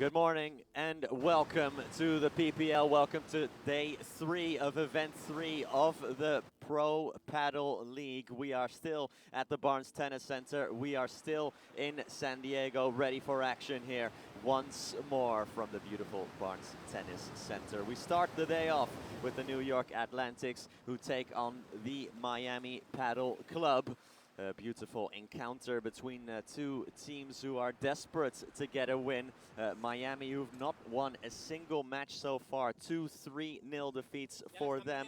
Good morning and welcome to the PPL. Welcome to day 3 of event 3 of the Pro Paddle League. We are still at the Barnes Tennis Center. We are still in San Diego, ready for action here once more from the beautiful Barnes Tennis Center. We start the day off with the New York Atlantics, who take on the Miami Paddle Club. A beautiful encounter between two teams who are desperate to get a win. Miami, who've not won a single match so far, 2 3-0 defeats for them.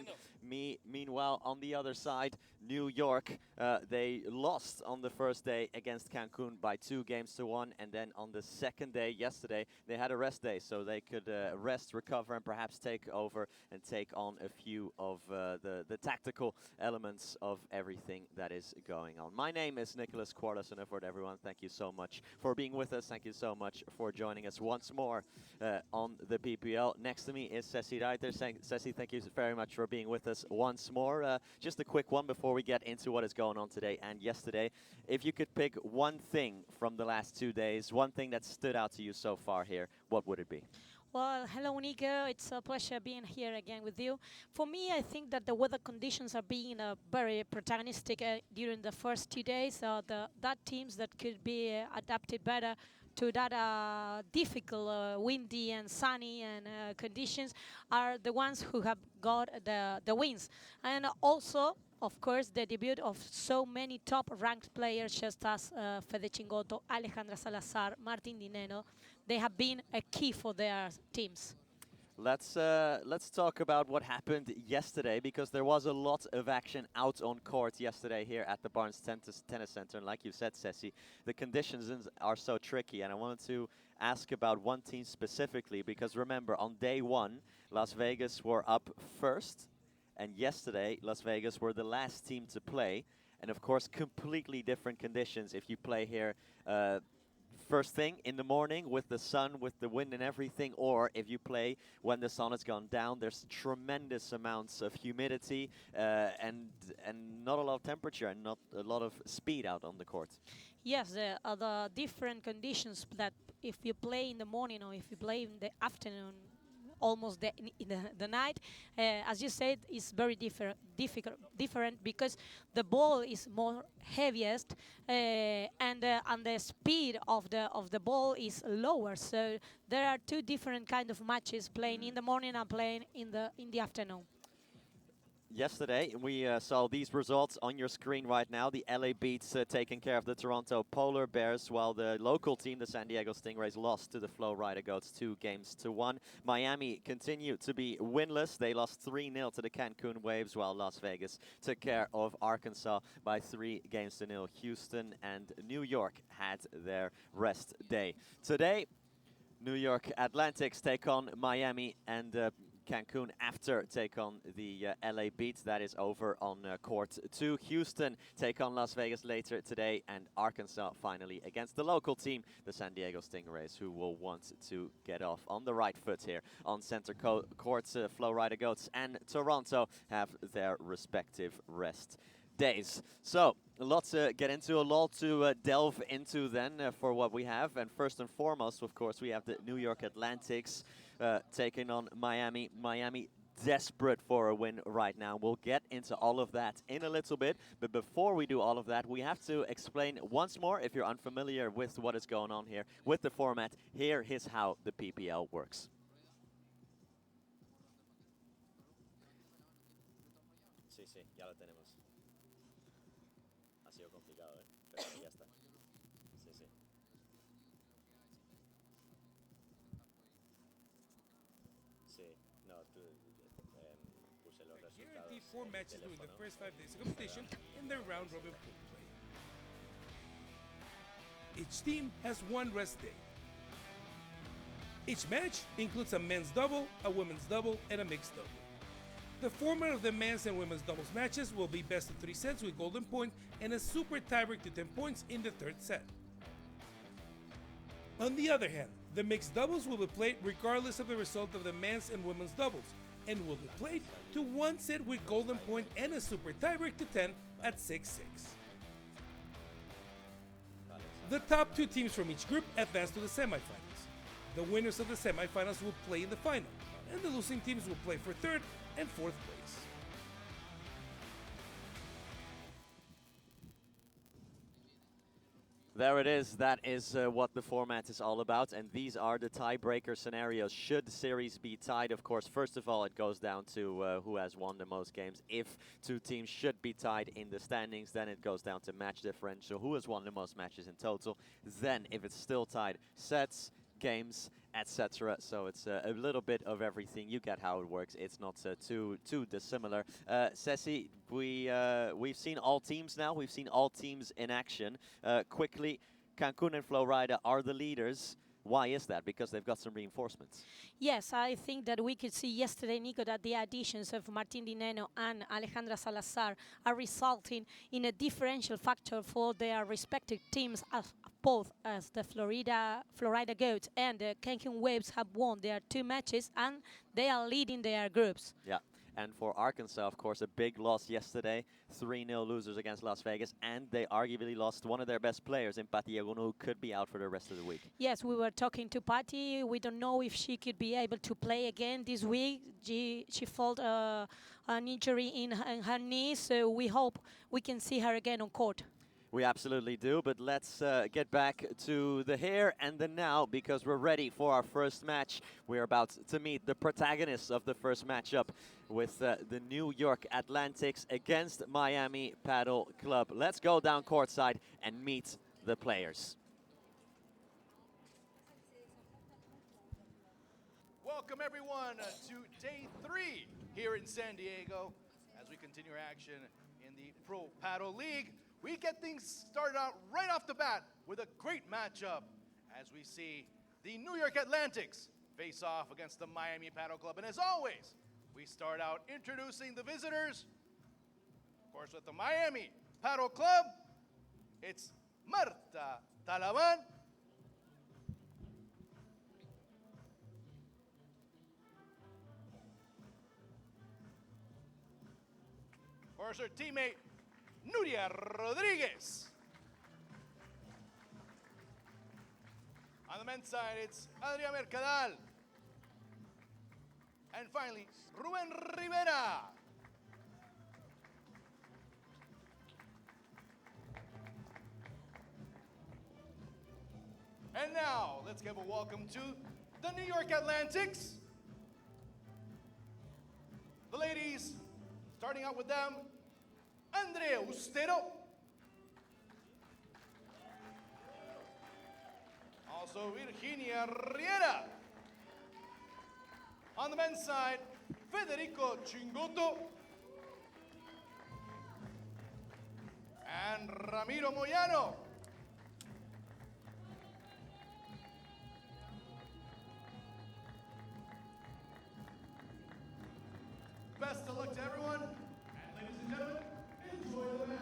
Meanwhile, on the other side, New York, they lost on the first day against Cancun by 2-1, and then on the second day, yesterday, they had a rest day, so they could rest, recover, and perhaps take over and take on a few of the tactical elements of everything that is going on. My name is Nicholas Quartas-Uniford, everyone. Thank you so much for being with us. Thank you so much for joining us once more on the PPL. Next to me is Ceci Reiter. Ceci, thank you very much for being with us once more. Just a quick one before we get into what is going on today and yesterday. If you could pick one thing from the last 2 days, one thing that stood out to you so far here, what would it be? Well, hello, Nico. It's a pleasure being here again with you. For me, I think that the weather conditions are being very protagonistic during the first 2 days. That teams that could be adapted better to that difficult, windy and sunny and conditions are the ones who have got the wins. And also, of course, the debut of so many top-ranked players, just as Fede Chingoto, Alejandra Salazar, Martin Dineno. They have been a key for their teams. Let's talk about what happened yesterday, because there was a lot of action out on court yesterday here at the Barnes Tennis Center. And like you said, Ceci, the conditions are so tricky. And I wanted to ask about one team specifically, because remember, on day 1, Las Vegas were up first. And yesterday, Las Vegas were the last team to play. And of course, completely different conditions if you play here first thing in the morning with the sun, with the wind and everything, or if you play when the sun has gone down. There's tremendous amounts of humidity and not a lot of temperature and not a lot of speed out on the court. Yes, the different conditions that if you play in the morning or if you play in the afternoon, almost the night, as you said, is very different because the ball is more heaviest and the speed of the ball is lower. So there are two different kind of matches, playing in the morning and playing in the afternoon. Yesterday, we saw these results on your screen right now. The LA Beats taking care of the Toronto Polar Bears, while the local team, the San Diego Stingrays, lost to the Flow Rider Goats 2-1. Miami continued to be winless. They lost 3-0 to the Cancun Waves, while Las Vegas took care of Arkansas by 3-0. Houston and New York had their rest day. Today, New York Atlantics take on Miami, and Cancun after take on the LA Beats. That is over on court 2. Houston take on Las Vegas later today, and Arkansas finally against the local team, the San Diego Stingrays, who will want to get off on the right foot here on center courts. Flow Rider Goats and Toronto have their respective rest days. So a lot to get into, a lot to delve into then for what we have. And first and foremost, of course, we have the New York Atlantics taking on Miami. Miami desperate for a win right now. We'll get into all of that in a little bit. But before we do all of that, we have to explain once more, if you're unfamiliar with what is going on here, with the format, here is how the PPL works. Sí, sí, ya lo tenemos. Ha sido complicado, pero ya está. Sí, sí. Sí, no, puse los resultados. Guaranteed 4 matches during the first 5 days of competition in their round robin pool play. Each team has one rest day. Each match includes a men's double, a women's double, and a mixed double. The format of the men's and women's doubles matches will be best of 3 sets with golden point and a super tiebreak to 10 points in the third set. On the other hand, the mixed doubles will be played regardless of the result of the men's and women's doubles, and will be played to 1 set with golden point and a super tiebreak to 10 at 6-6. The top 2 teams from each group advance to the semifinals. The winners of the semifinals will play in the final, and the losing teams will play for third and fourth place. There it is. That is what the format is all about. And these are the tiebreaker scenarios. Should the series be tied, of course, first of all, it goes down to who has won the most games. If two teams should be tied in the standings, then it goes down to match differential. Who has won the most matches in total? Then, if it's still tied, sets, games, etc. So it's a little bit of everything. You get how it works. It's not too dissimilar. Ceci, we've seen all teams now. We've seen all teams in action. Quickly, Cancun and Florida are the leaders. Why is that? Because they've got some reinforcements. Yes, I think that we could see yesterday, Nico, that the additions of Martin Dineno and Alejandra Salazar are resulting in a differential factor for their respective teams, as both as the Florida Goats and the Cancun Waves have won their 2 matches and they are leading their groups. Yeah. And for Arkansas, of course, a big loss yesterday. 3-0 losers against Las Vegas. And they arguably lost one of their best players in Pati Aguno, who could be out for the rest of the week. Yes, we were talking to Patty. We don't know if she could be able to play again this week. She felt an injury in her knee, so we hope we can see her again on court. We absolutely do, but let's get back to the here and the now, because we're ready for our first match. We're about to meet the protagonists of the first matchup with the New York Atlantics against Miami Padel Club. Let's go down courtside and meet the players. Welcome everyone to day 3 here in San Diego as we continue our action in the Pro Padel League. We get things started out right off the bat with a great matchup as we see the New York Atlantics face off against the Miami Padel Club. And as always, we start out introducing the visitors. Of course, with the Miami Padel Club, it's Marta Talaban. Of course, her teammate, Nuria Rodriguez. On the men's side, it's Adrián Mercadal. And finally, Rubén Rivera. And now, let's give a welcome to the New York Atlantics. The ladies, starting out with them, Andrea Ustero. Also Virginia Riera. On the men's side, Federico Chingoto. And Ramiro Moyano. Best of luck to everyone. And ladies and gentlemen, enjoy the match.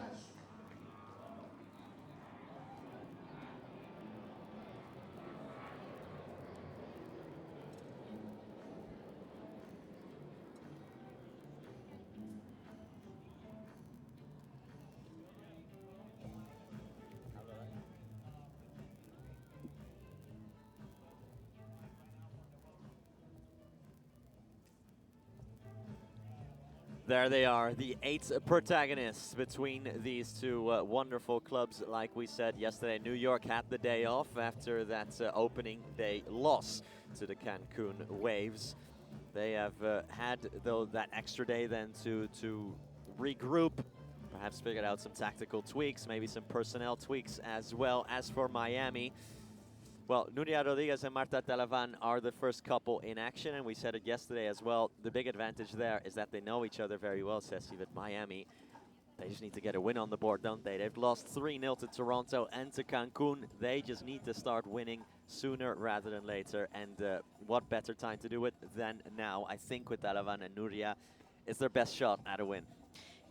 There they are, the 8 protagonists between these two wonderful clubs. Like we said yesterday, New York had the day off after that opening day loss to the Cancun Waves. They have had, though, that extra day then to regroup, perhaps figured out some tactical tweaks, maybe some personnel tweaks as well. As for Miami, well, Nuria Rodriguez and Marta Talavan are the first couple in action, and we said it yesterday as well. The big advantage there is that they know each other very well, Ceci, but Miami, they just need to get a win on the board, don't they? They've lost 3-0 to Toronto and to Cancun. They just need to start winning sooner rather than later, and what better time to do it than now? I think with Talavan and Nuria, it's their best shot at a win.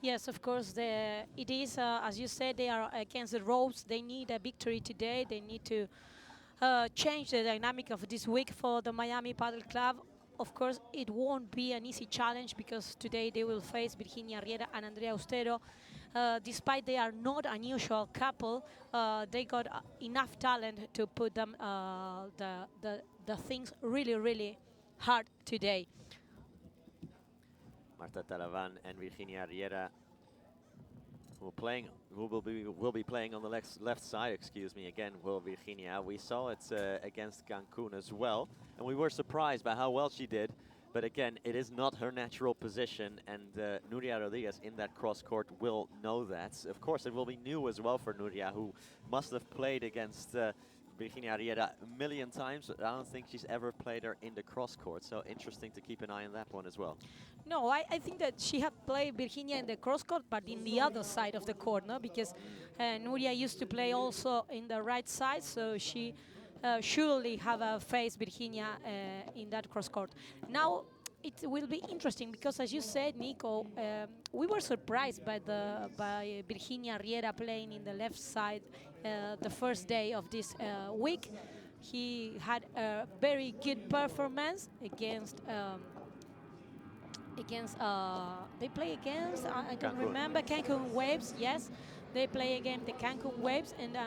Yes, of course, it is, as you said, they are against the ropes. They need a victory today. They need to change the dynamic of this week for the Miami Padel Club. of course, it won't be an easy challenge because today they will face Virginia Riera and Andrea Austero. Despite they are not an unusual couple, they got enough talent to put them the things really, really hard today. Marta Talavan and Virginia Riera who will be playing on the left side, excuse me, again, will Virginia. We saw it against Cancun as well, and we were surprised by how well she did. But again, it is not her natural position, and Nuria Rodriguez in that cross court will know that. Of course, it will be new as well for Nuria, who must have played against Virginia Riera a million times. I don't think she's ever played her in the cross court, so interesting to keep an eye on that one as well. No, I think that she had played Virginia in the cross court, but in the other side of the court, no? Because Nuria used to play also in the right side, so she surely have faced Virginia in that cross court. Now it will be interesting because, as you said, Nico, we were surprised by Virginia Riera playing in the left side the first day of this week. He had a very good performance against. They play against I don't Cancun. remember, Cancun Waves. Yes, they play against the Cancun Waves, and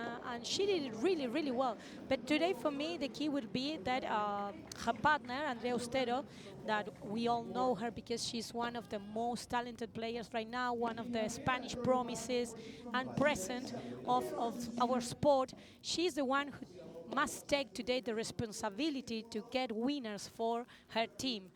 she did it really, really well. But today for me the key will be that her partner Andrea Austero, that we all know her because she's one of the most talented players right now, one of the Spanish promises and present of our sport. She's the one who must take today the responsibility to get winners for her team,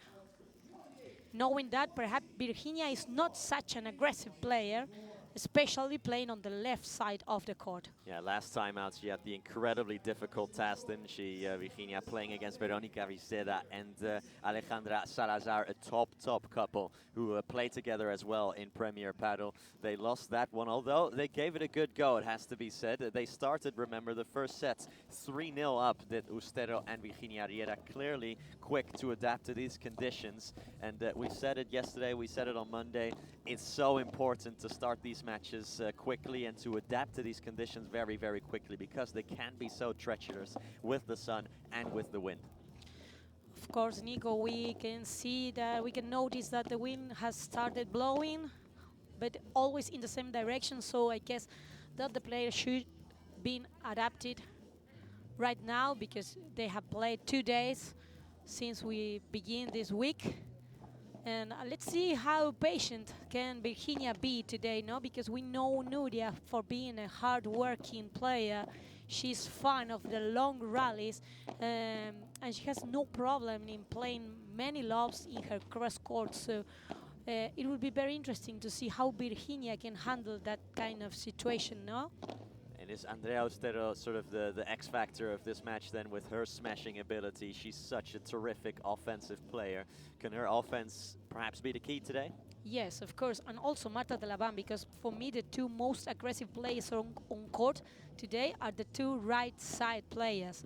knowing that perhaps Virginia is not such an aggressive player, especially playing on the left side of the court. Yeah, last time out she had the incredibly difficult task, didn't she, Virginia, playing against Veronica Riceda and Alejandra Salazar, a top couple who played together as well in Premier Padel. They lost that one, although they gave it a good go, it has to be said. They started, remember, the first set 3-0 up, did Austero and Virginia Riera, clearly quick to adapt to these conditions. And we said it yesterday, we said it on Monday, it's so important to start these matches quickly and to adapt to these conditions very, very quickly, because they can be so treacherous with the sun and with the wind. Of course, Nico, we can notice that the wind has started blowing, but always in the same direction. So I guess that the players should be adapted right now because they have played 2 days since we begin this week. And let's see how patient can Virginia be today, no? Because we know Nuria for being a hard-working player. She's fond of the long rallies, and she has no problem in playing many lobs in her cross court. So it will be very interesting to see how Virginia can handle that kind of situation, no? And is Andrea Austero sort of the X factor of this match then, with her smashing ability? She's such a terrific offensive player. Can her offense perhaps be the key today? Yes, of course, and also Marta de la Van, because for me the two most aggressive players on court today are the two right side players.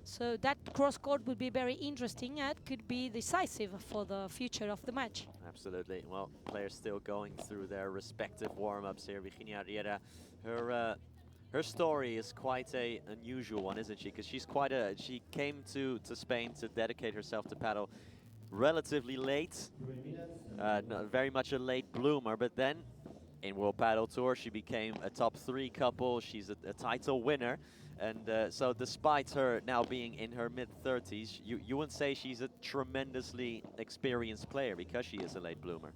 So that cross court would be very interesting and could be decisive for the future of the match. Absolutely. Well, players still going through their respective warm-ups here. Virginia Riera, her story is quite a unusual one, isn't she? Because she came to Spain to dedicate herself to paddle relatively late, very much a late bloomer, but then in World Padel Tour she became a top 3 couple. She's a title winner, and so despite her now being in her mid-30s, you wouldn't say she's a tremendously experienced player because she is a late bloomer.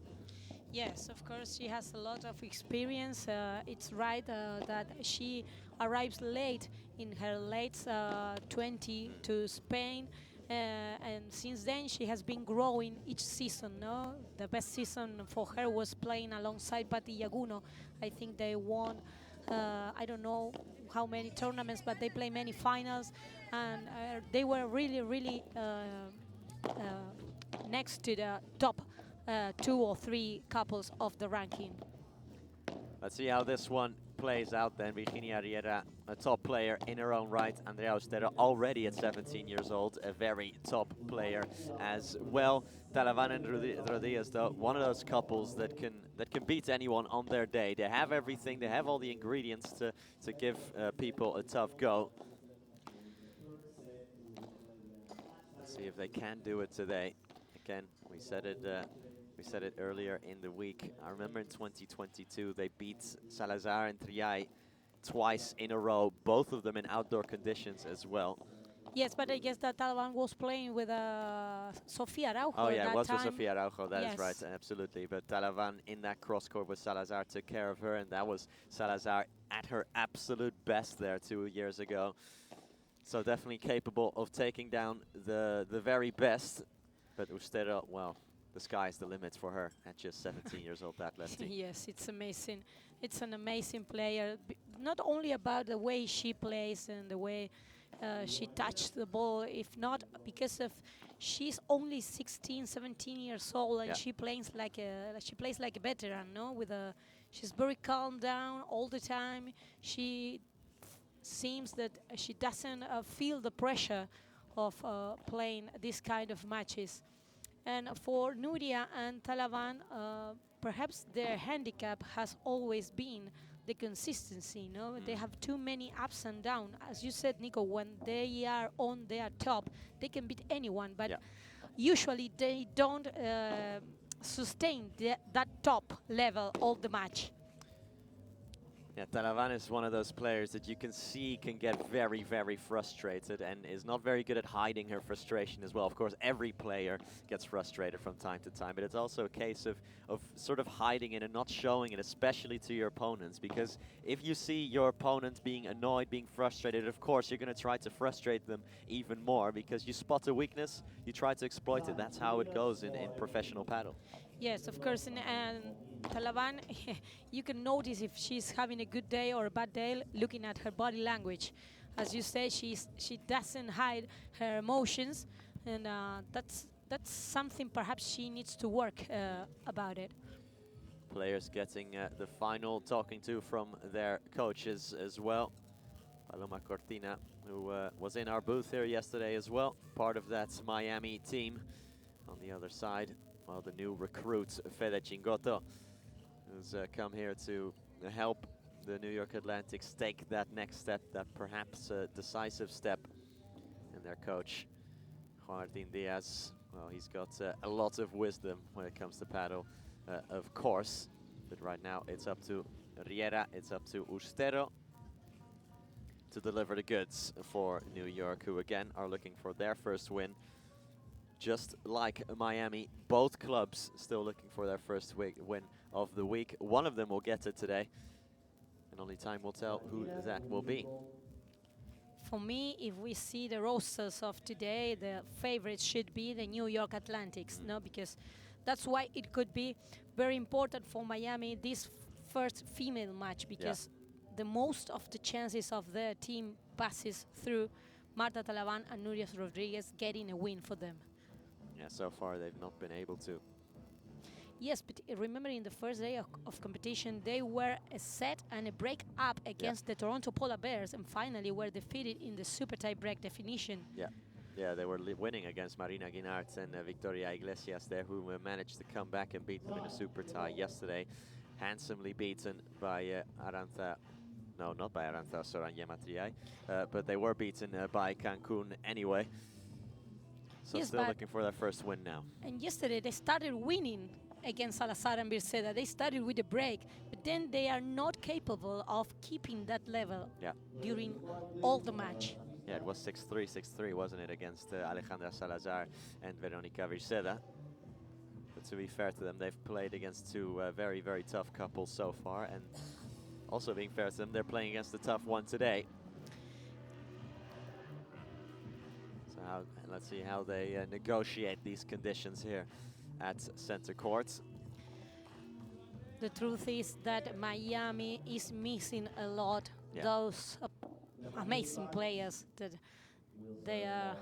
Yes, of course, she has a lot of experience. It's right that she arrives late in her late 20 to Spain. And since then, she has been growing each season, no? The best season for her was playing alongside Patti Yaguno. I think they won, I don't know how many tournaments, but they play many finals. And they were really, really next to the top 2 or 3 couples of the ranking. Let's see how this one plays out then. Virginia Riera, a top player in her own right. Andrea Austero, already at 17 years old, a very top player as well. Talavan and Rodriguez, though, one of those couples that can beat anyone on their day. They have everything. They have all the ingredients to give people a tough go. Let's see if they can do it today. Ken, we said it. We said it earlier in the week. I remember in 2022 they beat Salazar and Triay twice in a row, both of them in outdoor conditions as well. Yes, but I guess that Talvan was playing with Sofia Araujo Oh at yeah, that it was with time. Sofia Araujo, that is right, Yes. absolutely. But Talavan in that cross court with Salazar took care of her, and that was Salazar at her absolute best there 2 years ago. So definitely capable of taking down the very best. But Ustera, well, the sky's the limit for her at just 17 years old, that lefty. Yes, it's amazing. It's an amazing player. Not only about the way she plays and the way she touched the ball, if not because of she's only 16, 17 years old, and Yeah. she plays like a veteran, no? She's very calm down all the time. She seems that she doesn't feel the pressure of playing this kind of matches. And for Nuria and Talavan, perhaps their handicap has always been the consistency. No, they have too many ups and downs. As you said, Nico, when they are on their top, they can beat anyone. But Yeah. usually they don't sustain that top level all the match. Yeah, Talavan is one of those players that you can see can get very, very frustrated and is not very good at hiding her frustration as well. Of course, every player gets frustrated from time to time, but it's also a case of sort of hiding it and not showing it, especially to your opponents, because if you see your opponent being annoyed, being frustrated, of course, you're going to try to frustrate them even more because you spot a weakness, you try to exploit it. That's how it goes in professional paddle. Yes, of course, and Talavan, you can notice if she's having a good day or a bad day looking at her body language. As you say, she doesn't hide her emotions, and that's something perhaps she needs to work about it. Players getting the final talking to from their coaches as well. Paloma Cortina, who was in our booth here yesterday as well, part of that Miami team. On the other side, well, the new recruit, Fede Chingoto, who's come here to help the New York Atlantics take that next step, that perhaps decisive step. And their coach, Juan Martin Diaz, well, he's got a lot of wisdom when it comes to paddle, of course. But right now, it's up to Riera, it's up to Ustero to deliver the goods for New York, who again are looking for their first win. Just like Miami, both clubs still looking for their first win of the week. One of them will get it today, and only time will tell who that will be. For me, if we see the rosters of today, the favorites should be the New York Atlantics, no? Because that's why it could be very important for Miami, this first female match, because the most of the chances of their team passes through Marta Talavan and Nuria Rodriguez getting a win for them. Yeah, so far they've not been able to. Yes, but remember in the first day of competition, they were a set and a break up against the Toronto Polar Bears, and finally were defeated in the super tie break definition. Yeah, they were winning against Marina Guinart and Victoria Iglesias there, who managed to come back and beat them in a super tie yesterday. Handsomely beaten by Arantxa, no, not by Arantxa Soranyema Triay, but they were beaten by Cancun anyway. So Yes, still but looking for their first win now. And yesterday they started winning against Salazar and Birceda. They started with a break, but then they are not capable of keeping that level during all the match. Yeah, it was 6-3, 6-3, wasn't it, against Alejandra Salazar and Veronica Birceda. But to be fair to them, they've played against two very, very tough couples so far, and also being fair to them, they're playing against a tough one today. So let's see how they negotiate these conditions here at center court. The truth is that Miami is missing a lot those amazing players that they are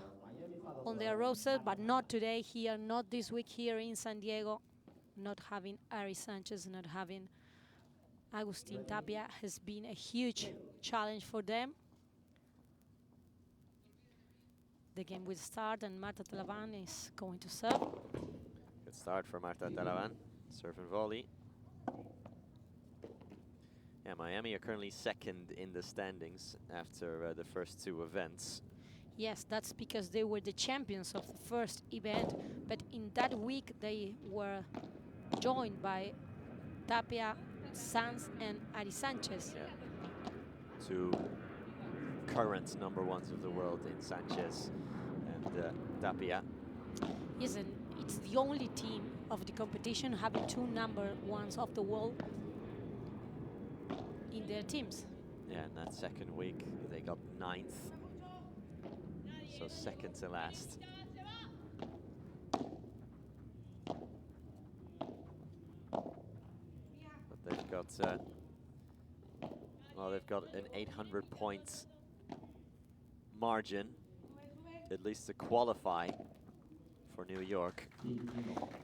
on their roster, but not today here, not this week here in San Diego. Not having Ari Sanchez, not having Agustin Tapia has been a huge challenge for them. The game will start, and Marta Talavan is going to serve. Good start for Marta Talavan, serve and volley. Yeah, Miami are currently second in the standings after the first two events. Yes, that's because they were the champions of the first event, but in that week they were joined by Tapia, Sanz, and Ari Sanchez. Yeah. Two current number ones of the world in Sanchez and Tapia. Yes, and it's the only team of the competition having two number ones of the world in their teams. Yeah, in that second week, they got 9th. So second to last. But they've got, well, they've got an 800 points margin, at least to qualify for New York.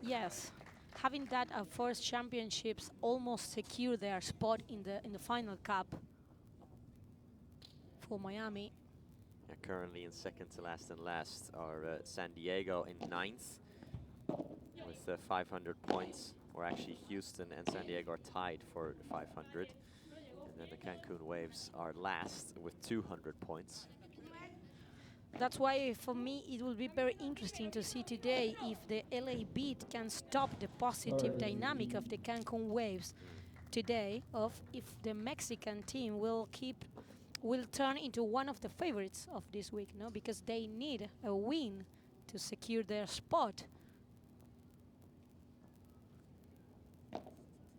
Yes, having that first championships almost secure their spot in the final cup for Miami. Yeah, currently in second to last and last are San Diego in 9th with 500 points. Or actually Houston and San Diego are tied for 500. And then the Cancun Waves are last with 200 points. That's why, for me, it will be very interesting to see today if the LA Beat can stop the positive dynamic of the Cancun Waves today, of if the Mexican team will turn into one of the favorites of this week, no? Because they need a win to secure their spot.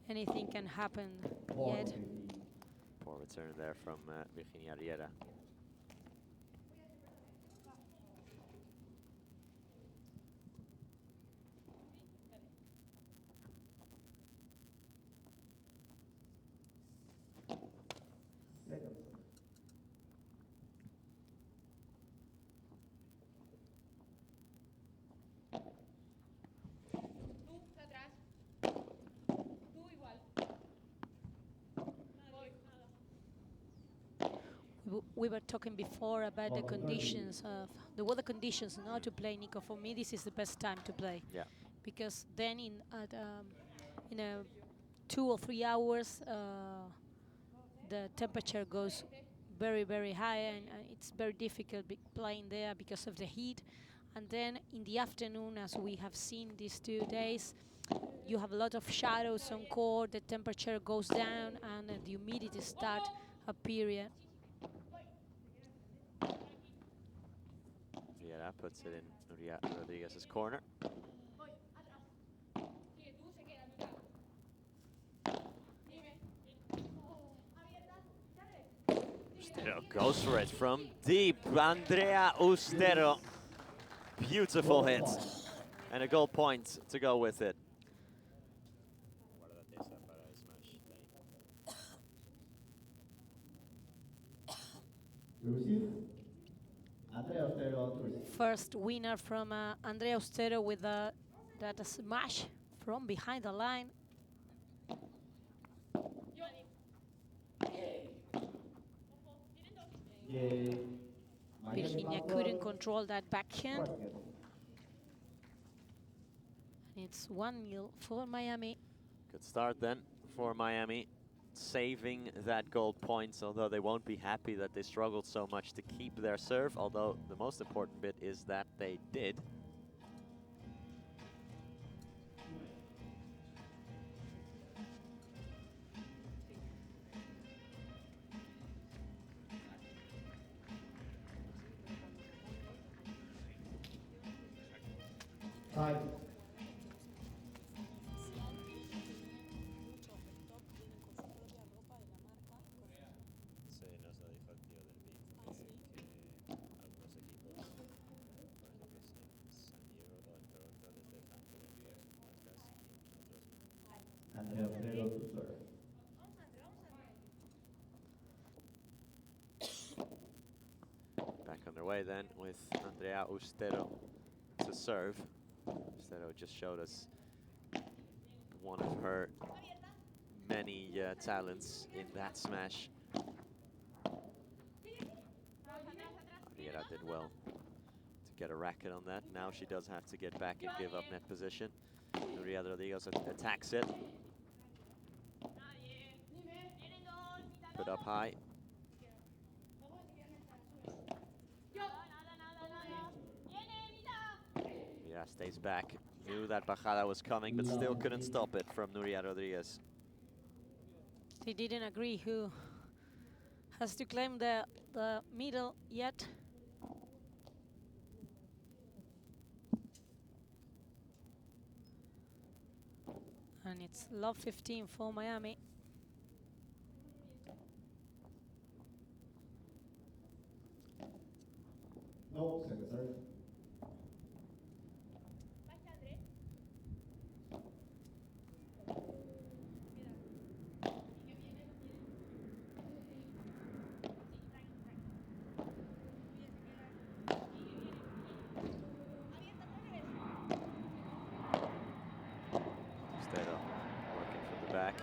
Anything can happen yet. Poor return there from Virginia Riera. We were talking before about the conditions of the weather conditions now to play, Nico. For me, this is the best time to play. Yeah. Because then in a 2 or 3 hours, the temperature goes very, very high, and it's very difficult playing there because of the heat. And then in the afternoon, as we have seen these 2 days, you have a lot of shadows on court, the temperature goes down, and the humidity start appearing. Riera puts it in Rodriguez's corner. Ustero goes for it from deep. Andrea Ustero. Beautiful hit. And a goal point to go with it. First winner from Andrea Ustero with that smash from behind the line. Virginia couldn't control that backhand. And it's 1-0 for Miami. Good start then for Miami, saving that goal points, although they won't be happy that they struggled so much to keep their serve, although the most important bit is that they did. Back underway then with Andrea Ustero to serve. Ustero just showed us one of her many talents in that smash. Riera did well to get a racket on that. Now she does have to get back and give up net position. Riera Rodriguez attacks it. Put up high. Nuria stays back. Knew that bajada was coming, but still couldn't stop it from Nuria Rodriguez. They didn't agree who has to claim the middle yet. And it's love 15 for Miami. No, second serve. Stero working from the back.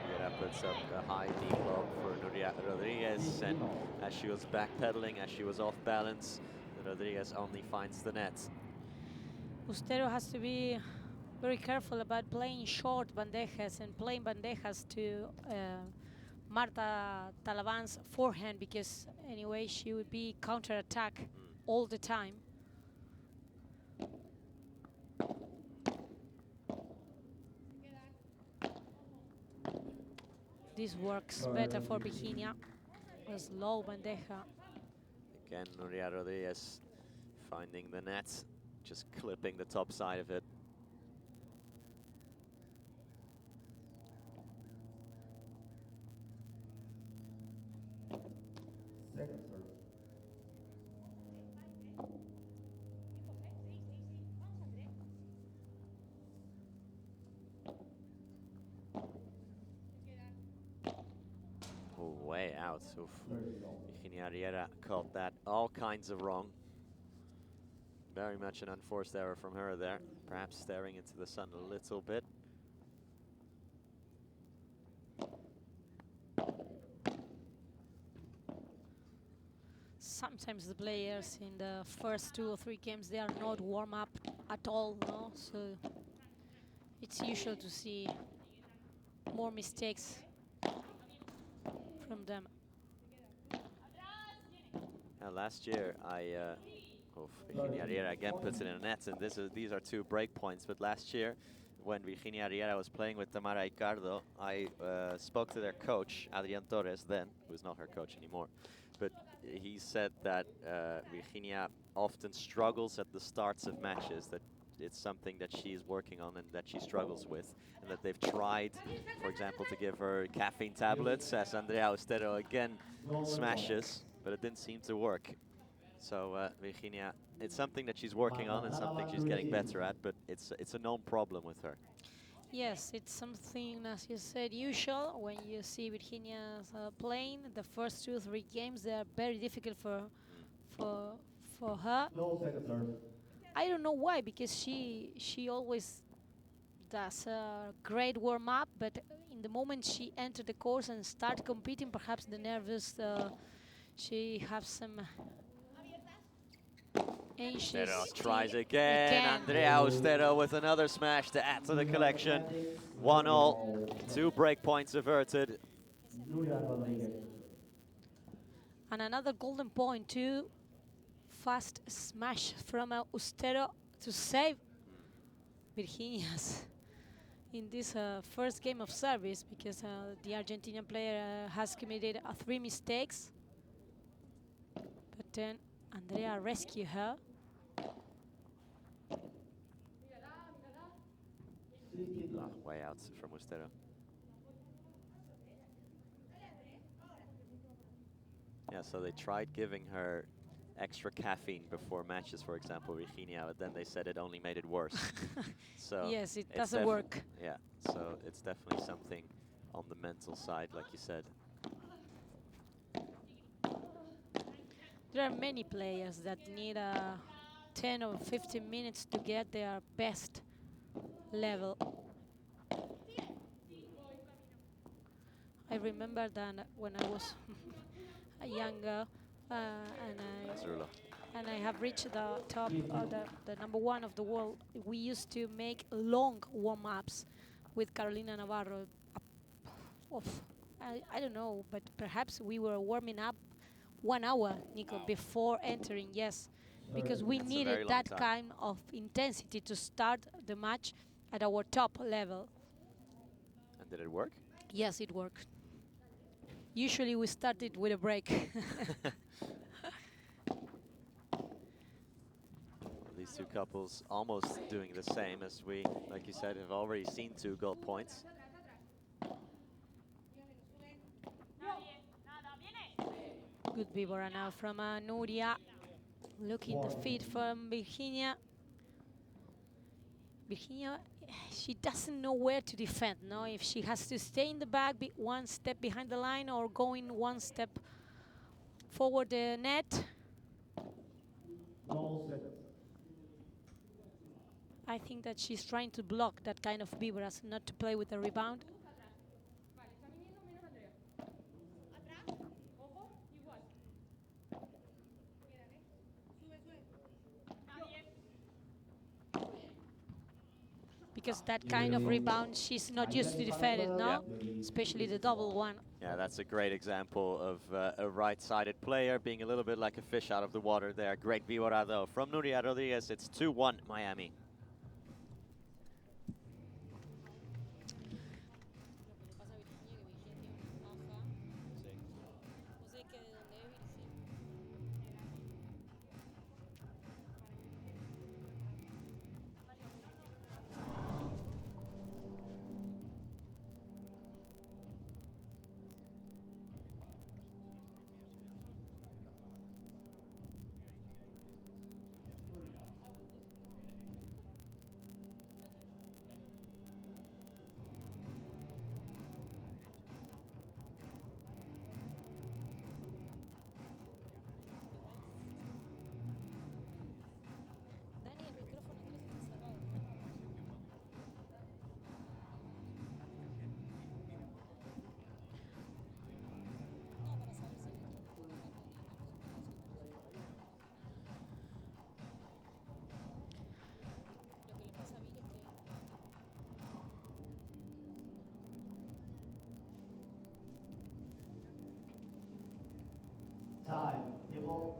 Nuria puts up a high knee lob for Nuria Rodriguez, and as she was backpedaling, as she was off balance, Rodriguez only finds the net. Ustero has to be very careful about playing short bandejas and playing bandejas to Marta Talaban's forehand, because anyway she would be counter-attack all the time. This works better for Virginia. A slow bandeja. Again, Nuria Rodriguez finding the net, just clipping the top side of it. Second serve. Oh, way out. Oof. There you go. Virginia Riera called that all kinds of wrong. Very much an unforced error from her there. Perhaps staring into the sun a little bit. Sometimes the players in the first 2 or 3 games, they are not warm up at all, no? So it's usual to see more mistakes from them. Last year, Virginia Riera again puts it in a net, and these are 2 break points. But last year, when Virginia Riera was playing with Tamara Ricardo, I spoke to their coach, Adrian Torres, then, who's not her coach anymore. But he said that Virginia often struggles at the starts of matches, that it's something that she's working on and that she struggles with, and that they've tried, for example, to give her caffeine tablets, as Andrea Austero again smashes, but it didn't seem to work. So Virginia, it's something that she's working on and something she's getting better at, but it's a known problem with her. Yes, it's something, as you said, usual. When you see Virginia playing, the first 2 or 3 games, they are very difficult for her. No, second serve. I don't know why, because she always does a great warm-up, but in the moment she entered the course and start competing, perhaps the nervous, she has some anxious. Austero tries again. Andrea Austero with another smash to add to the collection. 1-all, 2 break points averted. Nuria Rodriguez. And another golden point, too. Fast smash from Austero to save Virginia's in this first game of service, because the Argentinian player has committed 3 mistakes. But then Andrea rescued her. Way out from Austero. Yeah, so they tried giving her extra caffeine before matches, for example, Virginia, but then they said it only made it worse. So Yes, it it's doesn't work. Yeah, so it's definitely something on the mental side, like you said. There are many players that need 10 or 15 minutes to get their best level. I remember that when I was a young girl, and I have reached the top, the #1 of the world, we used to make long warm-ups with Carolina Navarro. I don't know, but perhaps we were warming up 1 hour, Nico, before entering. Yes, because we That's a very needed long that time. kind of intensity to start the match at our top level. And did it work? Yes, it worked. Usually we started with a break. These two couples almost doing the same as we, like you said, have already seen 2 goal points. Good Vibora now from Nuria. Looking the feed from Virginia. Virginia, she doesn't know where to defend, no? If she has to stay in the back, be 1 step behind the line, or going 1 step forward the net. No seconds. I think that she's trying to block that kind of Viboras, not to play with the rebound. Because that kind of rebound, she's not used to defend it, no? Especially the double one. Yeah, that's a great example of a right-sided player being a little bit like a fish out of the water there. Great víbora though from Nuria Rodriguez. It's 2-1 Miami. Time. Table.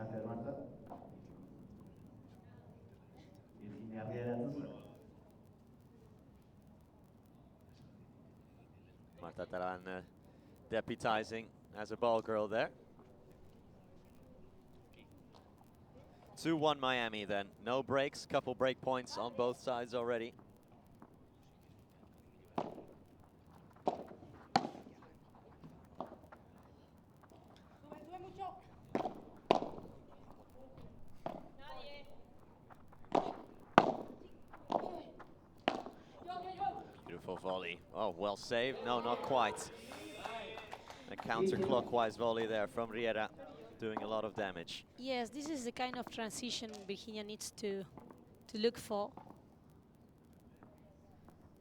Gracias, Marta. Virginia Riera, tu serve. Marta Taran deputizing as a ball girl there. 2-1 Miami then. No breaks, couple break points on both sides already. Beautiful volley. Oh, well saved. No, not quite. A counterclockwise volley there from Riera, doing a lot of damage. Yes, this is the kind of transition Virginia needs to look for.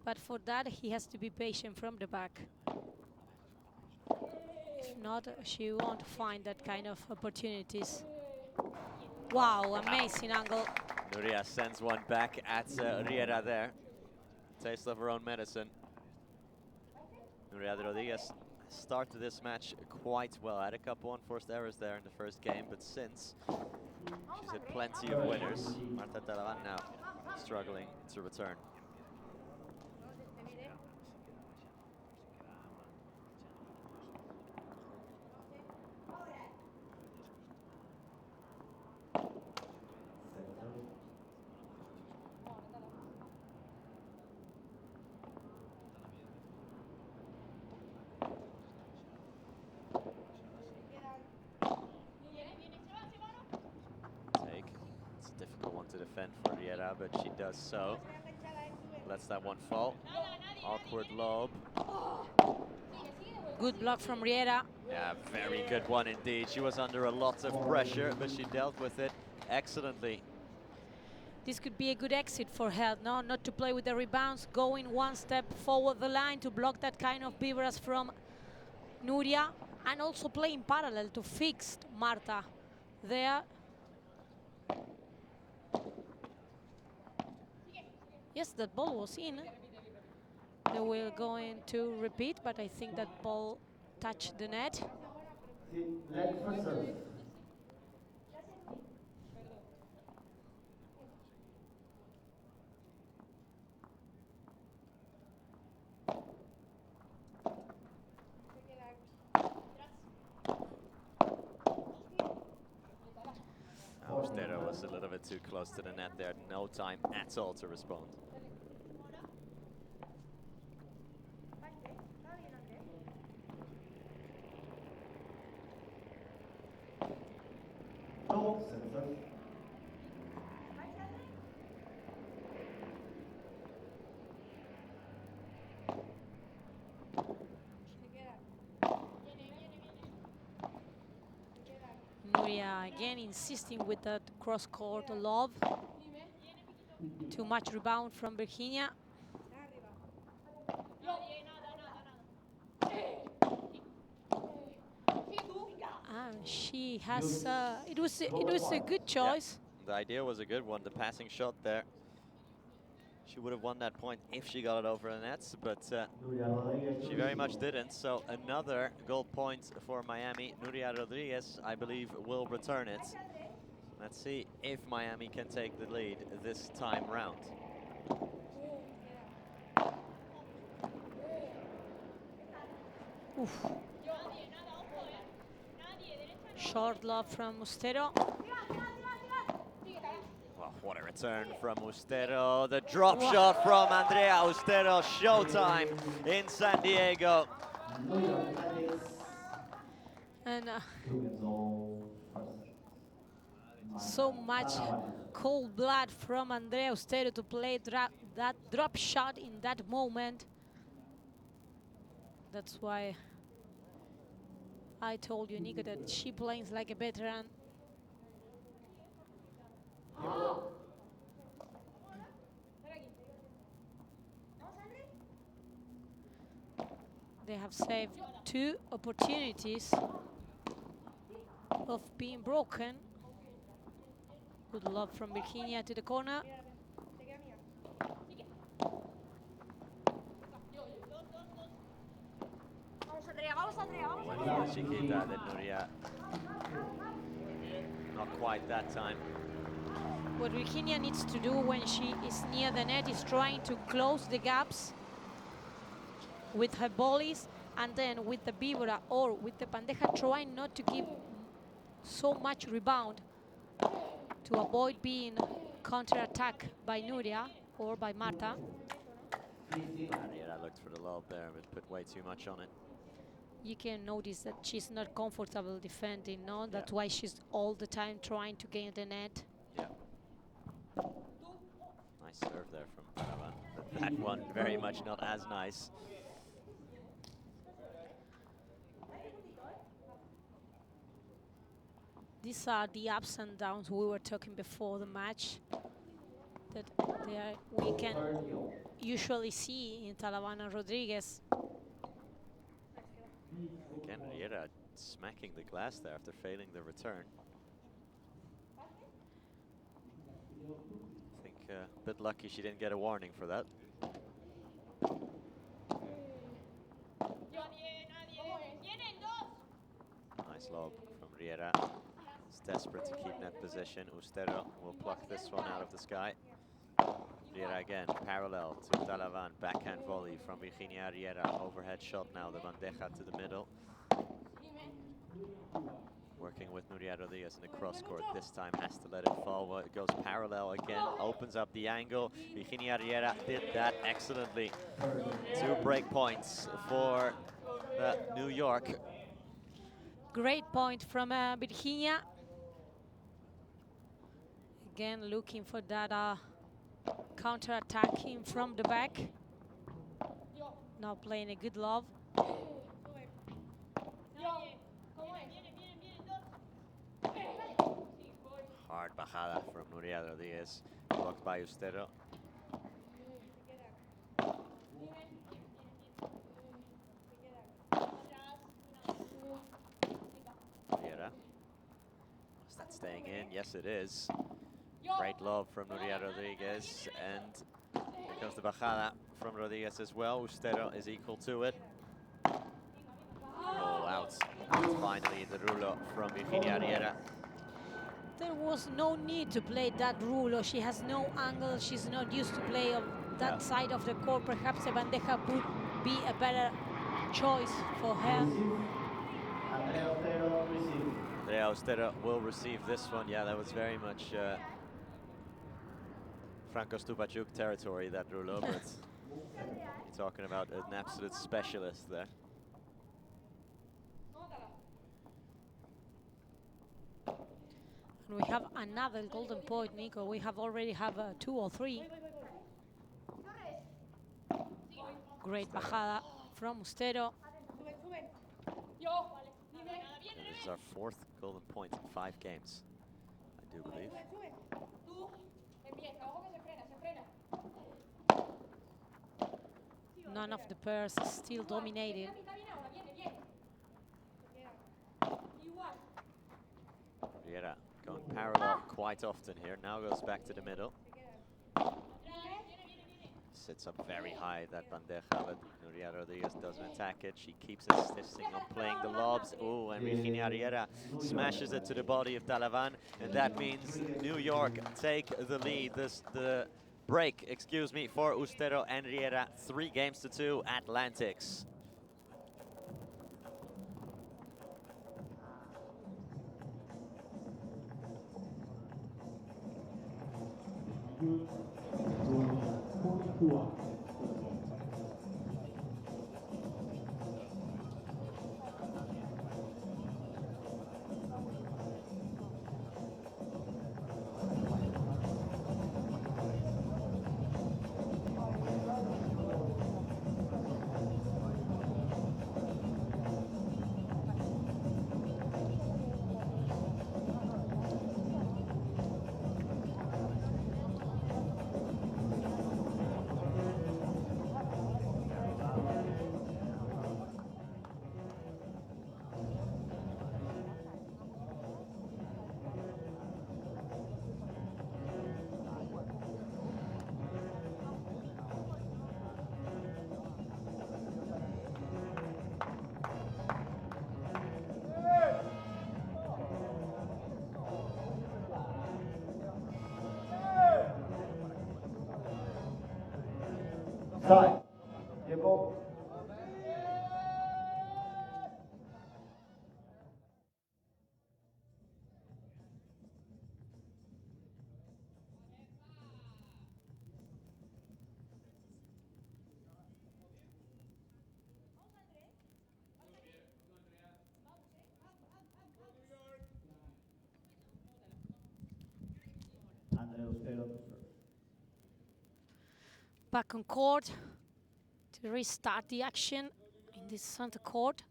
But for that, he has to be patient from the back. If not, she won't find that kind of opportunities. Wow, amazing angle. Nuria sends one back at Riera there. Taste of her own medicine. Nuria Rodriguez started this match quite well. Had a couple unforced errors there in the first game, but since she's had plenty of winners. Marta Talavan now struggling to return. It's a difficult one to defend for Riera, but she does so. Lets that one fall. Awkward lob. Good block from Riera. Yeah, very good one indeed. She was under a lot of pressure, but she dealt with it excellently. This could be a good exit for her, no? Not to play with the rebounds, going one step forward the line to block that kind of beavers from Nuria, and also play in parallel to fix Marta there. Yes, that ball was in. They were going to repeat, but I think that ball touched the net. Leg for serve. Austero was a little bit too close to the net there. No time at all to respond. No, sensor. Nuria again insisting with that cross-court lob. Too much rebound from Virginia. She has. It was a good choice. Yeah, the idea was a good one. The passing shot there. She would have won that point if she got it over the nets, but she very much didn't. So another goal point for Miami. Nuria Rodriguez, I believe, will return it. Let's see if Miami can take the lead this time round. Oof. Short lob from Mustero. Well, what a return from Ustero. The drop shot from Andrea Ustero. Showtime in San Diego. And so much cold blood from Andrea Ustero to play that drop shot in that moment. That's why I told you, Nico, that she plays like a veteran. They have saved 2 opportunities of being broken. Good lob from Virginia to the corner. Buena chiquita de Nuria. Not quite that time. What Virginia needs to do when she is near the net is trying to close the gaps with her volleys, and then with the Vibora or with the Bandeja, trying not to give so much rebound to avoid being counter-attacked by Nuria or by Marta. Riera looked for the lob there, but put way too much on it. You can notice that she's not comfortable defending, no? That's why she's all the time trying to gain the net. Yeah. Nice serve there from Paravan, but that one very much not as nice. These are the ups and downs we were talking before the match that we can usually see in Talavana Rodriguez. Again, Riera smacking the glass there after failing the return. I think a bit lucky she didn't get a warning for that. Nice lob from Riera. It's desperate to keep net position. Ustero will pluck this one out of the sky. Riera again, parallel to Talavan. Backhand volley from Virginia Riera. Overhead shot now, the bandeja to the middle. Working with Nuria Rodriguez in the cross court. This time has to let it fall. Well, it goes parallel again, opens up the angle. Virginia Riera did that excellently. 2 break points for New York. Great point from Virginia. Again, looking for that counter-attacking from the back. Now playing a good lob. bajada from Nuria Rodriguez, blocked by Ustero. Riera. Is that staying in? Yes, it is. Great lob from Nuria Rodriguez, and here comes the bajada from Rodriguez as well. Ustero is equal to it. Oh, out. And finally, the rulo from Virginia Riera. There was no need to play that rulo. She has no angle. She's not used to play on that side of the court. Perhaps a bandeja would be a better choice for her. Andrea Otero, receive. Andrea Ustero will receive this one. Yeah, that was very much Franco Stupacuk territory, that rulo, but you're talking about an absolute specialist there. And we have another golden point, Nico. We have already have 2 or 3. Great bajada from Ustero. And this is our 4th golden point in 5 games, I do believe. None of the pairs is still dominating. Riera going parallel quite often here. Now goes back to the middle. Sits up very high, that bandeja, but Nuria Rodriguez doesn't attack it. She keeps insisting on playing the lobs. Oh, and Virginia Riera smashes it to the body of Talavan, and that means New York take the lead. The break, excuse me, for Ustero and Riera. 3 games to 2, Atlantics. Side. Tiempo. Andrea Otero to serve. Back on court to restart the action in this center court.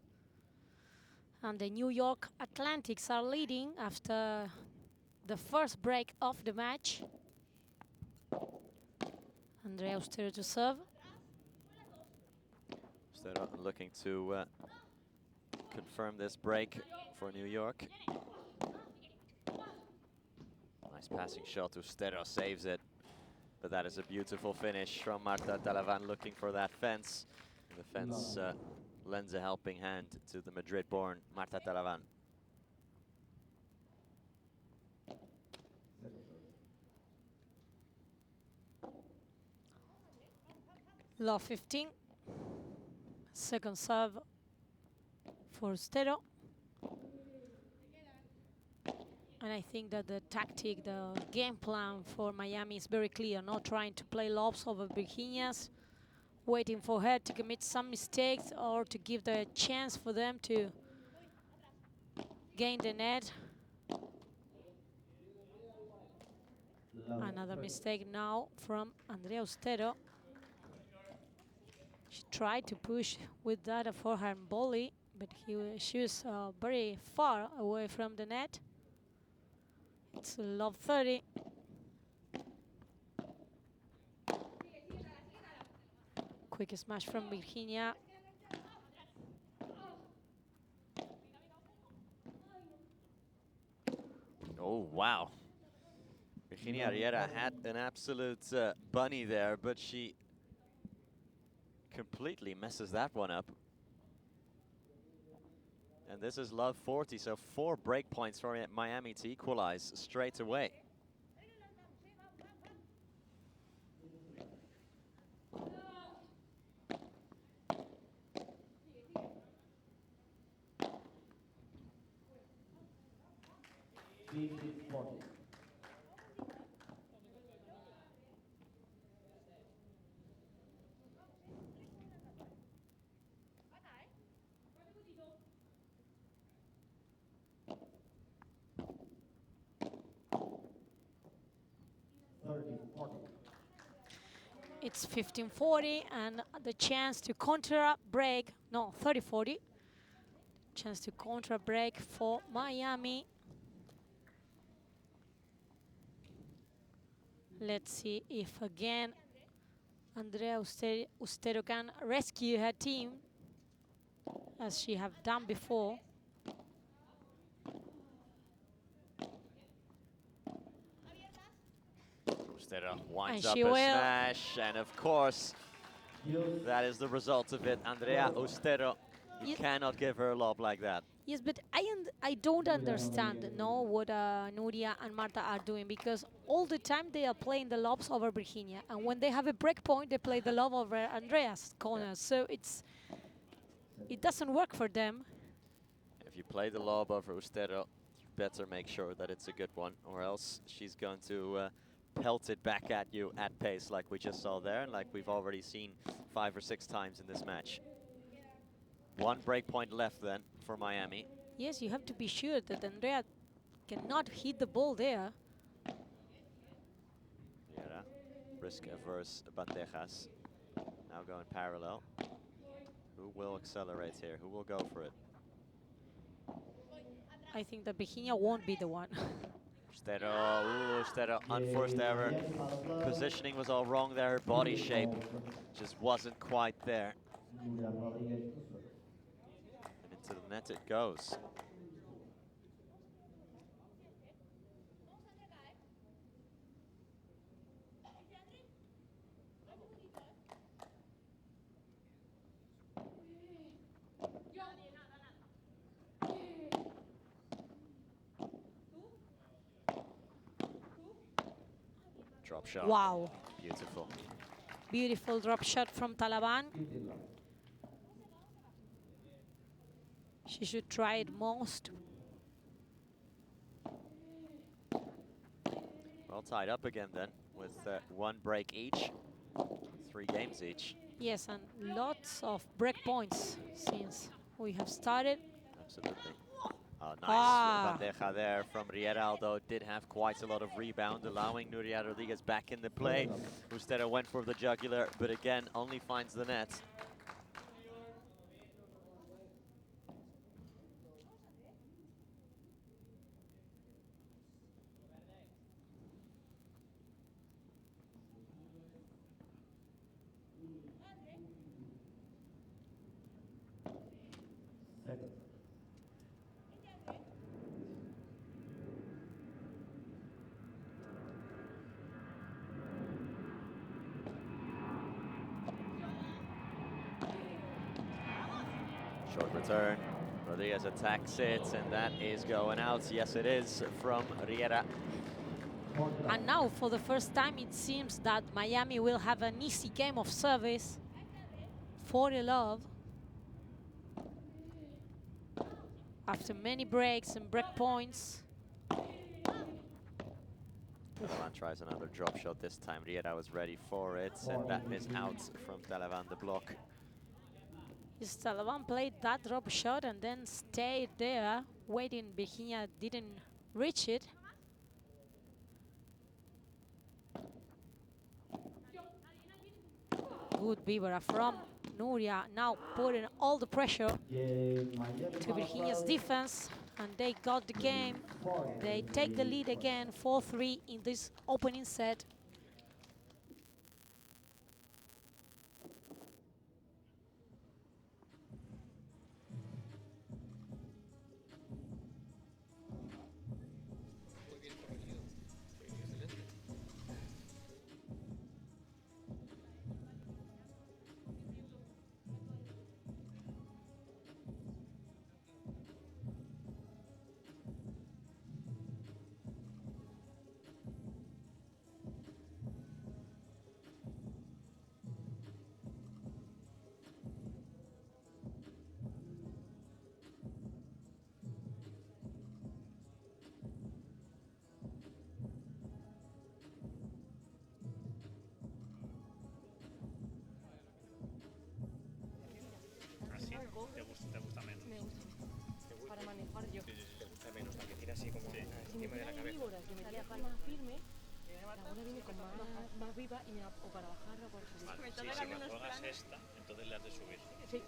And the New York Atlantics are leading after the first break of the match. Andrea Ustero to serve. Ustero looking to confirm this break for New York. Nice passing shot. Ustero saves it. But that is a beautiful finish from Marta Talavan, looking for that fence. And the fence lends a helping hand to the Madrid-born Marta Talavan. Love 15. Second serve for Ustero. And I think that the tactic, the game plan for Miami is very clear. Not trying to play lobs over Virginia's, waiting for her to commit some mistakes or to give the chance for them to gain the net. Another mistake now from Andrea Ustero. She tried to push with that forehand volley, but she was very far away from the net. It's love 30. Quick smash from Virginia. Oh, wow. Virginia Riera had an absolute bunny there, but she completely messes that one up. And this is love 40, so 4 break points for Miami to equalize straight away. It's 15-40 and the chance to counter break. No, 30-40. Chance to counter break for Miami. Let's see if again Andrea Ustero can rescue her team as she have done before. Ustero winds And up she a will. smash, and of course, that is the result of it. Andrea Ustero, you Ye- cannot give her a lob like that. Yes, but I don't understand what Nuria and Marta are doing, because all the time they are playing the lobs over Virginia, and when they have a break point, they play the lob over Andrea's corner. So it doesn't work for them. If you play the lob over Ustero, you better make sure that it's a good one, or else she's going to pelt it back at you at pace like we just saw there, and like we've already seen 5 or 6 times in this match. 1 break point left then for Miami. Yes, you have to be sure that Andrea cannot hit the ball there. Yeah, risk-averse bandejas. Now going parallel. Who will accelerate here? Who will go for it? I think that Virginia won't be the one. Ustero, ooh, Ustero, unforced error. Positioning was all wrong there. Her body shape just wasn't quite there. And into the net it goes. Drop shot. Wow. Beautiful. Beautiful drop shot from Talaban. She should try it most. Well tied up again then, with 1 break each. 3 games each. Yes, and lots of break points since we have started. Absolutely. Oh, nice Ah. bandeja there from Riera, although did have quite a lot of rebound, allowing Nuria Rodriguez back in the play. Ustero went for the jugular, but again, only finds the net. Short return. Rodriguez attacks it, and that is going out. Yes, it is from Riera. And now, for the first time, it seems that Miami will have an easy game of service for the love. After many breaks and break points. Talavan tries another drop shot this time. Riera was ready for it, and that is out from Talavan, the block. Yes, Talaban played that drop shot and then stayed there, waiting. Virginia didn't reach it. Good Vibra from Nuria, now putting all the pressure to Virginia's defense. and they got the game. They take the lead again, 4-3 in this opening set. ¿Así? ¿Te gusta menos? Me gusta para manejar yo. ¿Te gusta menos la que tira así como encima de la cabeza? Víboras, que me tira más firme, la bola viene con más viva y me da o para bajarla o para subir. Vale, sí, si me juegas esta, entonces le has de subir. Sí.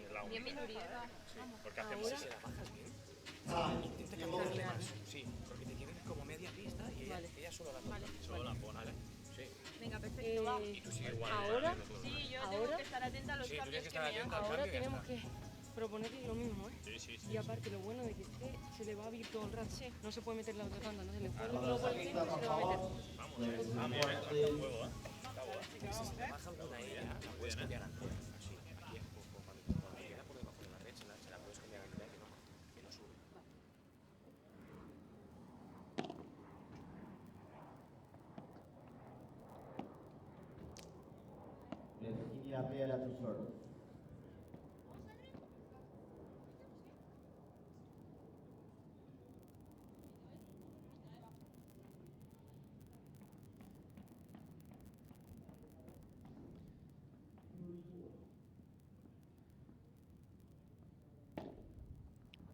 Es la única. Sí, porque hacemos Ahora- si se la bajas bien. Intenta Tiempo. cambiarle más. Sí, porque te quieren como media pista y ella solo la pone. Solo la pone, ¿vale? Sí. Venga, perfecto, va. Y tú sigues igual. ahora- Sí, yo Ahora- tengo que estar atenta a los Sí, tú cambios tienes que que estar me atenta. hagan. Ahora cambio, ya tenemos está. que proponerle lo mismo, ¿eh? Sí, sí, sí. Y aparte lo bueno de que se le va a abrir todo el rato. No se puede meter la otra tanda, no se le puede el globo al centro y se le va a meter. Vamos, vamos, hasta el juego, ¿eh? Está bueno. Si se te baja alguna ella, la puedes cambiar antes. Así, aquí, cuando queda por debajo de la red, se la puedes cambiar antes, que no sube. Virginia Riera to serve.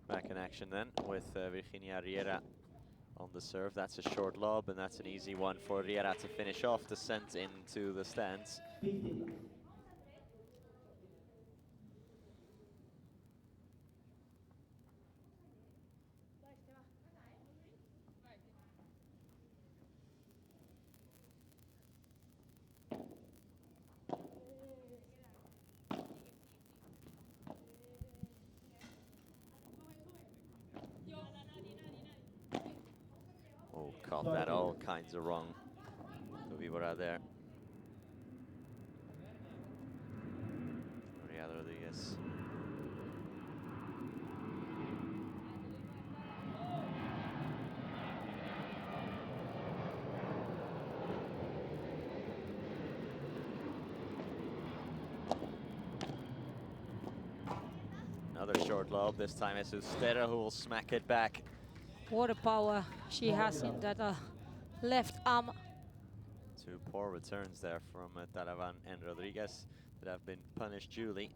Back in action then with Virginia Riera on the serve. That's a short lob, and that's an easy one for Riera to finish off, descent into the stands. 15. Oh, caught that all kinds of wrong. Vibora there. Maria Rodriguez. Another short lob. This time it's Ustera who will smack it back. What a power she has in that left arm. Two poor returns there from Talavan and Rodriguez that have been punished duly.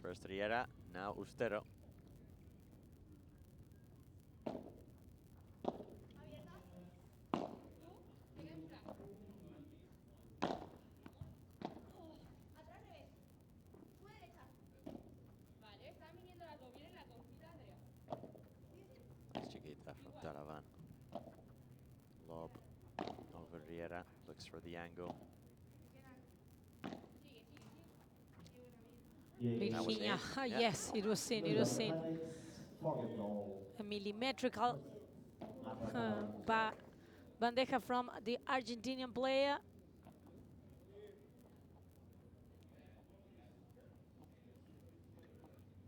First Riera, now Ustero. Nice chiquita from Talavan. Lob over Riera, looks for the angle. That was Virginia, in, yeah. yes, it was seen, it was seen. Forget goal. A millimetrical bandeja from the Argentinian player.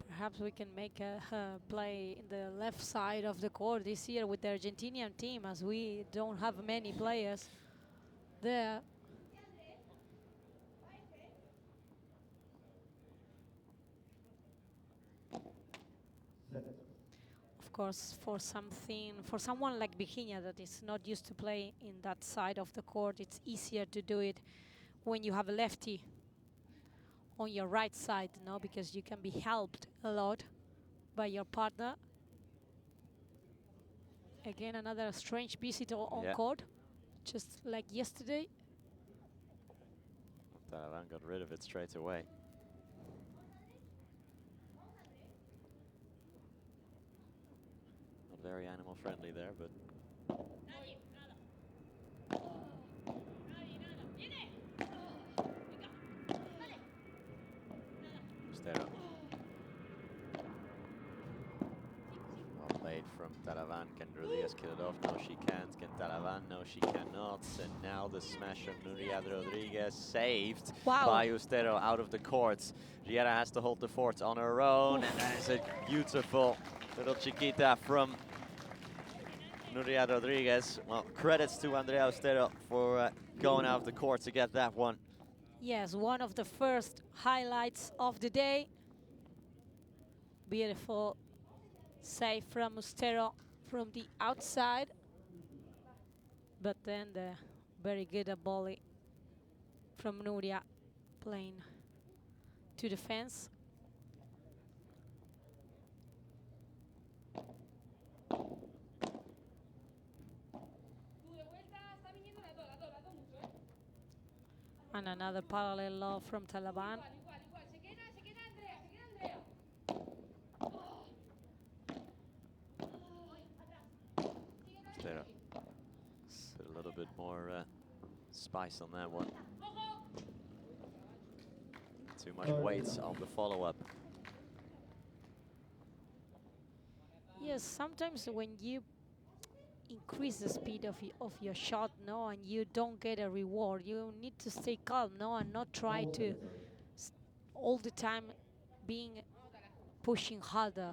Perhaps we can make a play in the left side of the court this year with the Argentinian team, as we don't have many players there. Of course, for someone like Virginia that is not used to play in that side of the court, it's easier to do it when you have a lefty on your right side, no? Because you can be helped a lot by your partner. Again, another strange visitor on court, just like yesterday. Talavan got rid of it straight away. very animal friendly there, but Mustero. Well played from Talavan. Can Rodriguez kill it off? No, she can't. Can Talavan? No, she cannot. And now the smash from Nuria Rodriguez, saved by Ustero out of the courts. Riera has to hold the fort on her own, and that is a beautiful little chiquita from Nuria Rodriguez. Well, credits to Andrea Ustero for going out of the court to get that one. Yes, one of the first highlights of the day. Beautiful save from Ustero from the outside. But then the very good volley from Nuria playing to the fence. And another parallel lob from Talavan. Put a little bit more spice on that one. Too much weight on the follow-up. Yes, sometimes when you increase the speed of your shot, no, and you don't get a reward, you need to stay calm, no, and not try to all the time being pushing harder,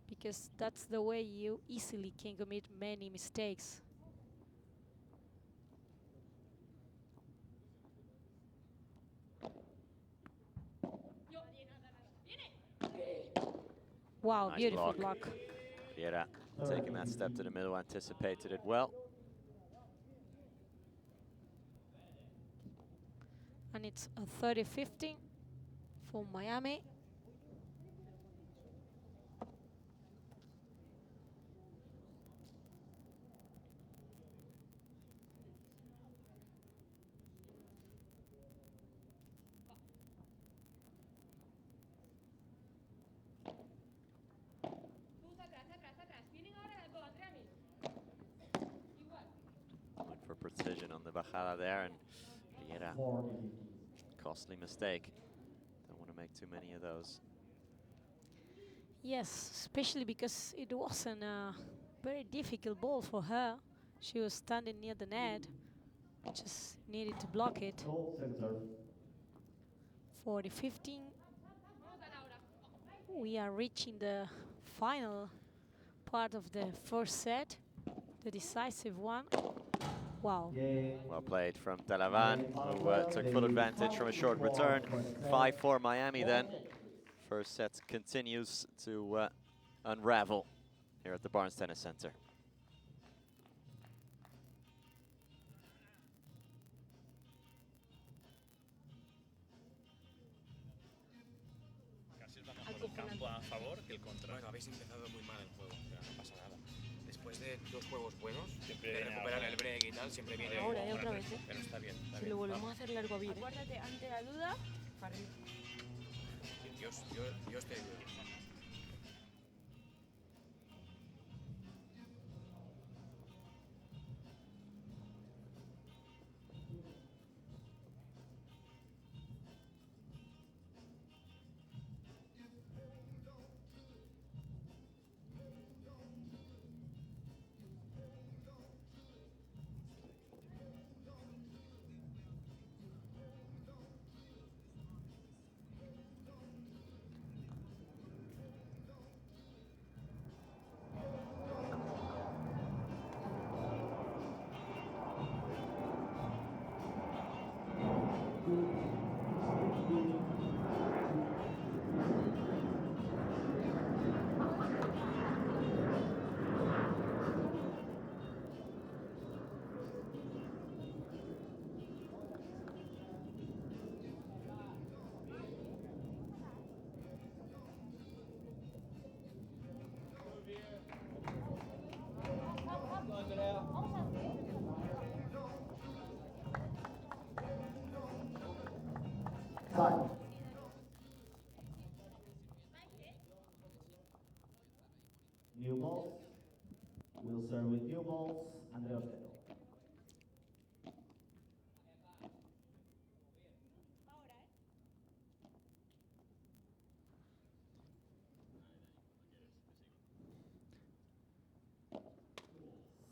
because that's the way you easily can commit many mistakes. Wow, Nice beautiful block. block. Riera taking that step to the middle, anticipated it well. And it's a 30-15 for Miami. Went for precision on the bajada there, and Riera, costly mistake. Don't want to make too many of those. Yes, especially because it wasn't a very difficult ball for her. She was standing near the net, just needed to block it. 40-15. We are reaching the final part of the first set, the decisive one. Wow. Well played from Talavan, who took full advantage from a short return. 5-4 Miami then. First set continues to unravel here at the Barnes Tennis Center. Casi os va mejor el campo a favor que el contra. Bueno, habéis empezado muy mal el juego, pero no pasa nada. Después de dos juegos buenos, de recuperar el break y tal, siempre viene Ahora, otra vez, ¿eh? Pero está bien, está Si bien. lo volvemos a hacer largo a vida. Acuérdate, ante la duda, para arriba. Yo estoy bien. New ball. will serve with new balls, Andrea Ostedo.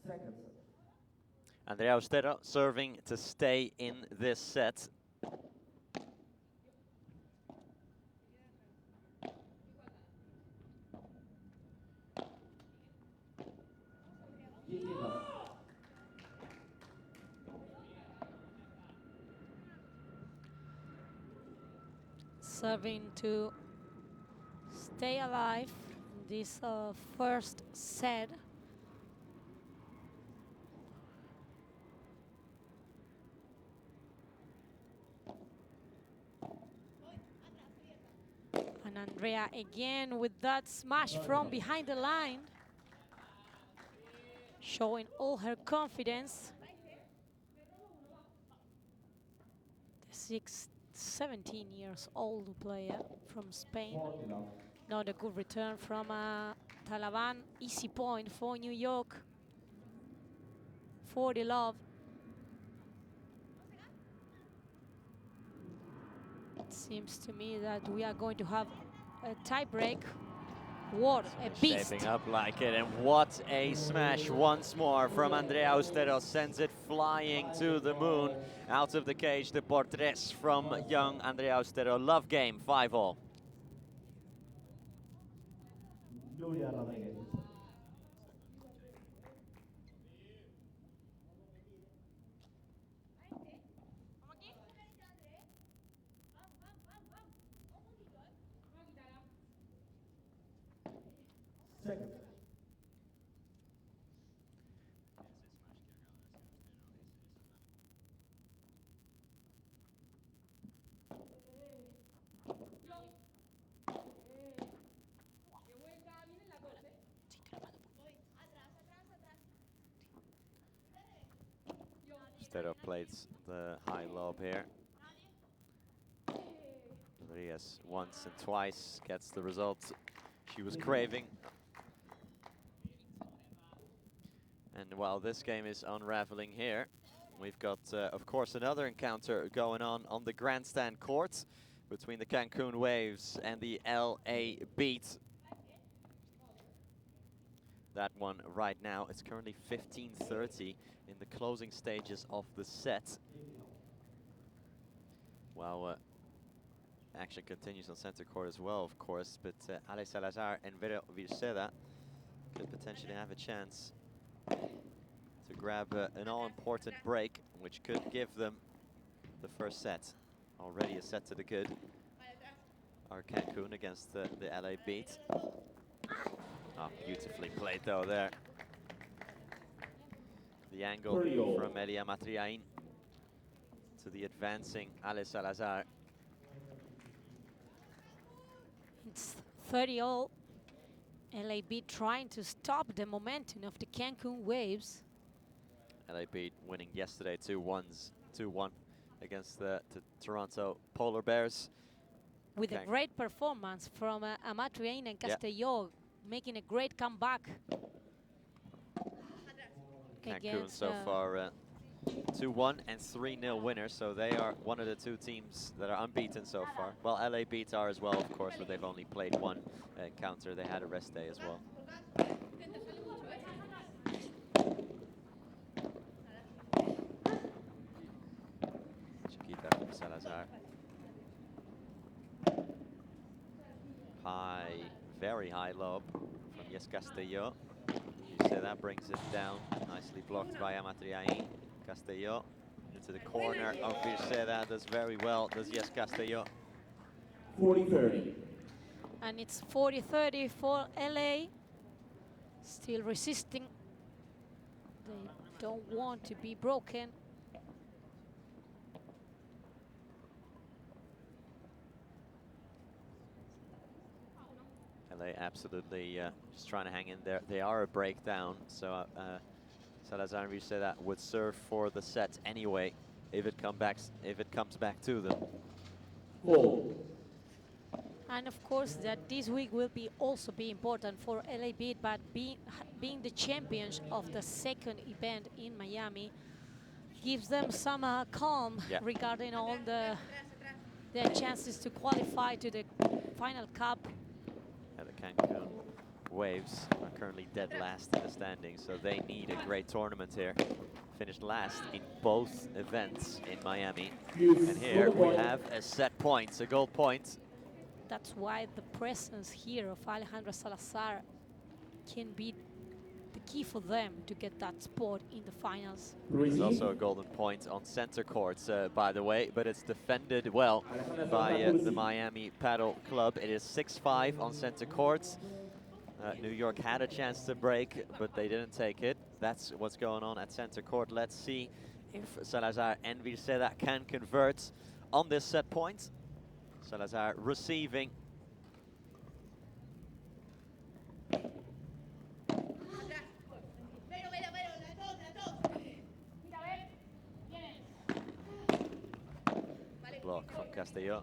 Second set. Andrea Austero serving to stay in this set. Keep it up. Serving to stay alive in this first set. And Andrea again with that smash from behind the line, showing all her confidence. The 17 years old player from Spain. 40 love. Not a good return from Talaban. Easy point for New York. 40 love. It seems to me that we are going to have a tie break. What a beast. Shaping up like it, and what a smash once more from Andrea Austero. Sends it flying to the moon. Out of the cage, the portraits from young Andrea Austero. Love game, 5-all. Nuria Rodriguez. Second. Austero plays the high lob here. Rodriguez once and twice gets the result she was craving. And while this game is unraveling here, we've got, of course, another encounter going on the grandstand court between the Cancun Waves and the LA Beat. That one right now is currently 15-30 in the closing stages of the set. While action continues on center court as well, of course, but Ale Salazar and Vero Virceda could potentially have a chance to grab an all-important break, which could give them the first set. Already a set to the good. Our Cancun against the LA Beat. Oh, beautifully played though there. The angle from Elia Matriain to the advancing Ale Salazar. It's 30-all. LAB trying to stop the momentum of the Cancun Waves. LA Beat winning yesterday 2-1 against the Toronto Polar Bears. With a great performance from Amatriain and Castelló, making a great comeback. Cancun so far 2-1 and 3-0 winners, so they are one of the two teams that are unbeaten so far. Well, LA Beats are as well, of course, but they've only played one encounter. They had a rest day as well. Chiquita from Salazar. High, very high lob from Yes Castelló. You say that brings it down. Nicely blocked by Amatriain. Castelló into the corner of Virceda. Does very well, does Yes Castelló. 40-30. And it's 40-30 for LA. Still resisting. They don't want to be broken. LA absolutely just trying to hang in there. They are a breakdown, so Salazar and Virceda would serve for the set anyway if it comes back to them. Four. And of course, that this week will be also be important for LA Beat, but being the champions of the second event in Miami gives them some calm Yeah. regarding all their chances to qualify to the final cup. Yeah, the Cancun Waves are currently dead last in the standings, so they need a great tournament here. Finished last in both events in Miami. And here we have a set point, a gold point. That's why the presence here of Alejandra Salazar can be the key for them to get that spot in the finals. There's also a golden point on center courts, by the way, but it's defended well by the Miami Padel Club. It is 6-5 on center courts. New York had a chance to break, but they didn't take it. That's what's going on at center court. Let's see if Salazar and Virceda can convert on this set point. Salazar receiving. Block from Castillo.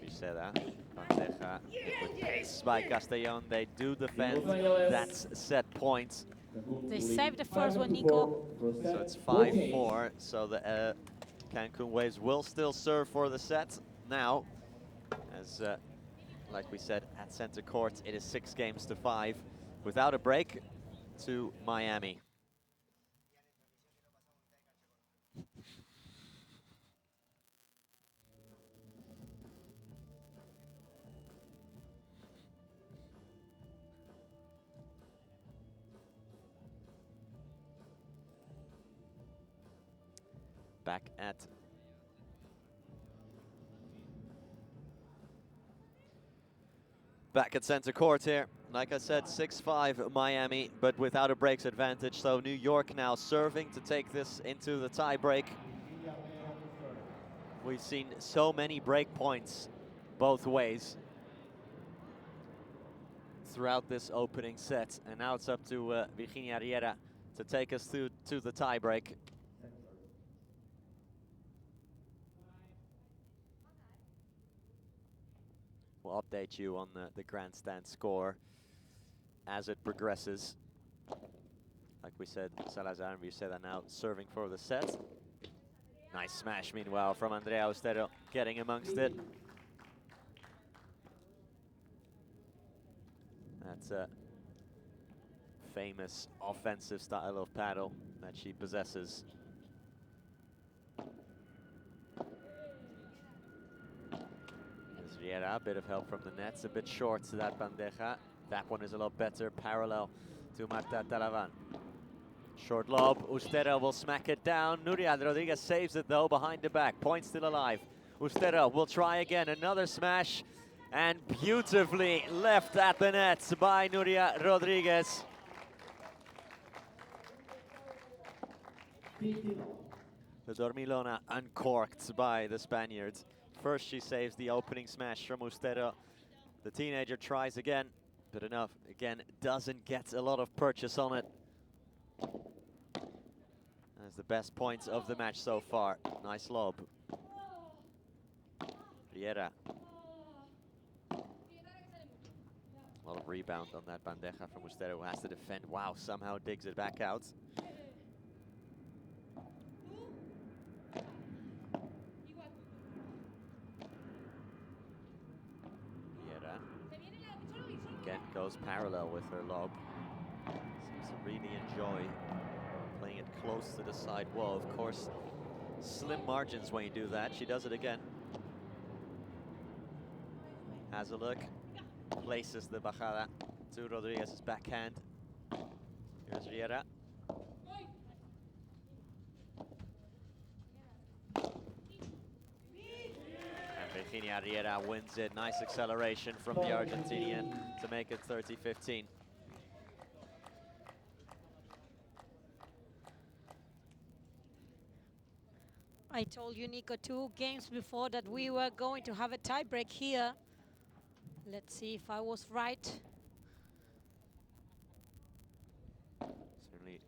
Virceda, bandeja, with pace by Castellón. They do defend. That's set point. They saved the first one, Nico. So it's 5-4. So the Cancun Waves will still serve for the set now. As, like we said, at center court, it is 6-5 without a break to Miami. Back at center court here. Like I said, 6-5 Miami, but without a breaks advantage. So New York now serving to take this into the tie break. We've seen so many break points both ways throughout this opening set. And now it's up to Virginia Riera to take us to the tie break. We'll update you on the grandstand score as it progresses. Like we said, Salazar and Virceda now serving for the set. Nice smash, meanwhile, from Andrea Austero, getting amongst it. That's a famous offensive style of paddle that she possesses. Riera, a bit of help from the nets, a bit short to that bandeja. That one is a lot better, parallel to Marta Talavan. Short lob, Ustera will smack it down. Nuria Rodriguez saves it though, behind the back, point still alive. Ustera will try again, another smash, and beautifully left at the net by Nuria Rodriguez. The Dormilona uncorked by the Spaniards. First she saves the opening smash from Ustera. The teenager tries again, but enough. Again, doesn't get a lot of purchase on it. That's the best points of the match so far. Nice lob. Riera. A lot of rebound on that bandeja from Ustera, who has to defend. Wow, somehow digs it back out. Again, goes parallel with her lob. Seems to really enjoy playing it close to the side wall. Of course, slim margins when you do that. She does it again. Has a look. Places the bajada to Rodriguez's backhand. Here's Riera. Virginia Riera wins it. Nice acceleration from the Argentinian to make it 30-15. I told you, Nico, 2 games before that we were going to have a tiebreak here. Let's see if I was right. Certainly.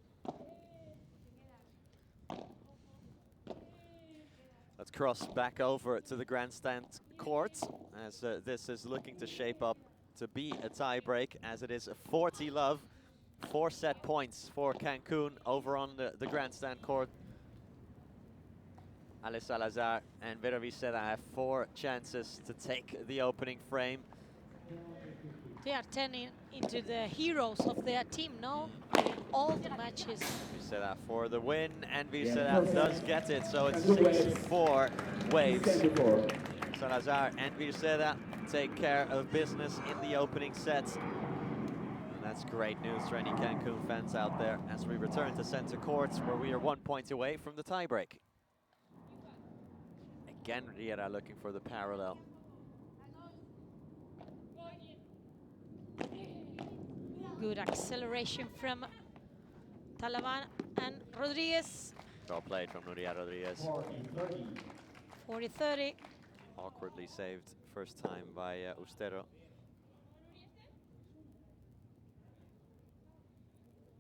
let's cross back over to the grandstand court as this is looking to shape up to be a tie-break, as it is a 40-love, 4 set points for Cancun over on the grandstand court. Ale Salazar and Vera Viceda have 4 chances to take the opening frame. They are turning into the heroes of their team, no? In all the matches. Viceda for the win, and Viceda does get it, so it's 6-4 waves. Salazar and Viceda take care of business in the opening sets. And that's great news for any Cancun fans out there as we return to center courts, where we are 1 point away from the tiebreak. Again, Riera looking for the parallel. Good acceleration from Talavan and Rodriguez. Well played from Nuria Rodriguez. 40-30. Awkwardly saved first time by Ustero.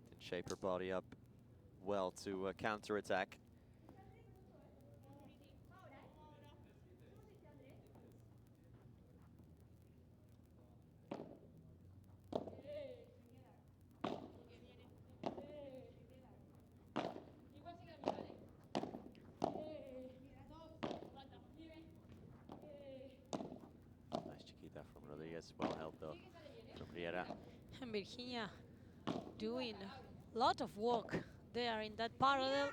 Did shape her body up well to counter-attack. Well held though from Riera. And Virginia doing a lot of work there in that parallel.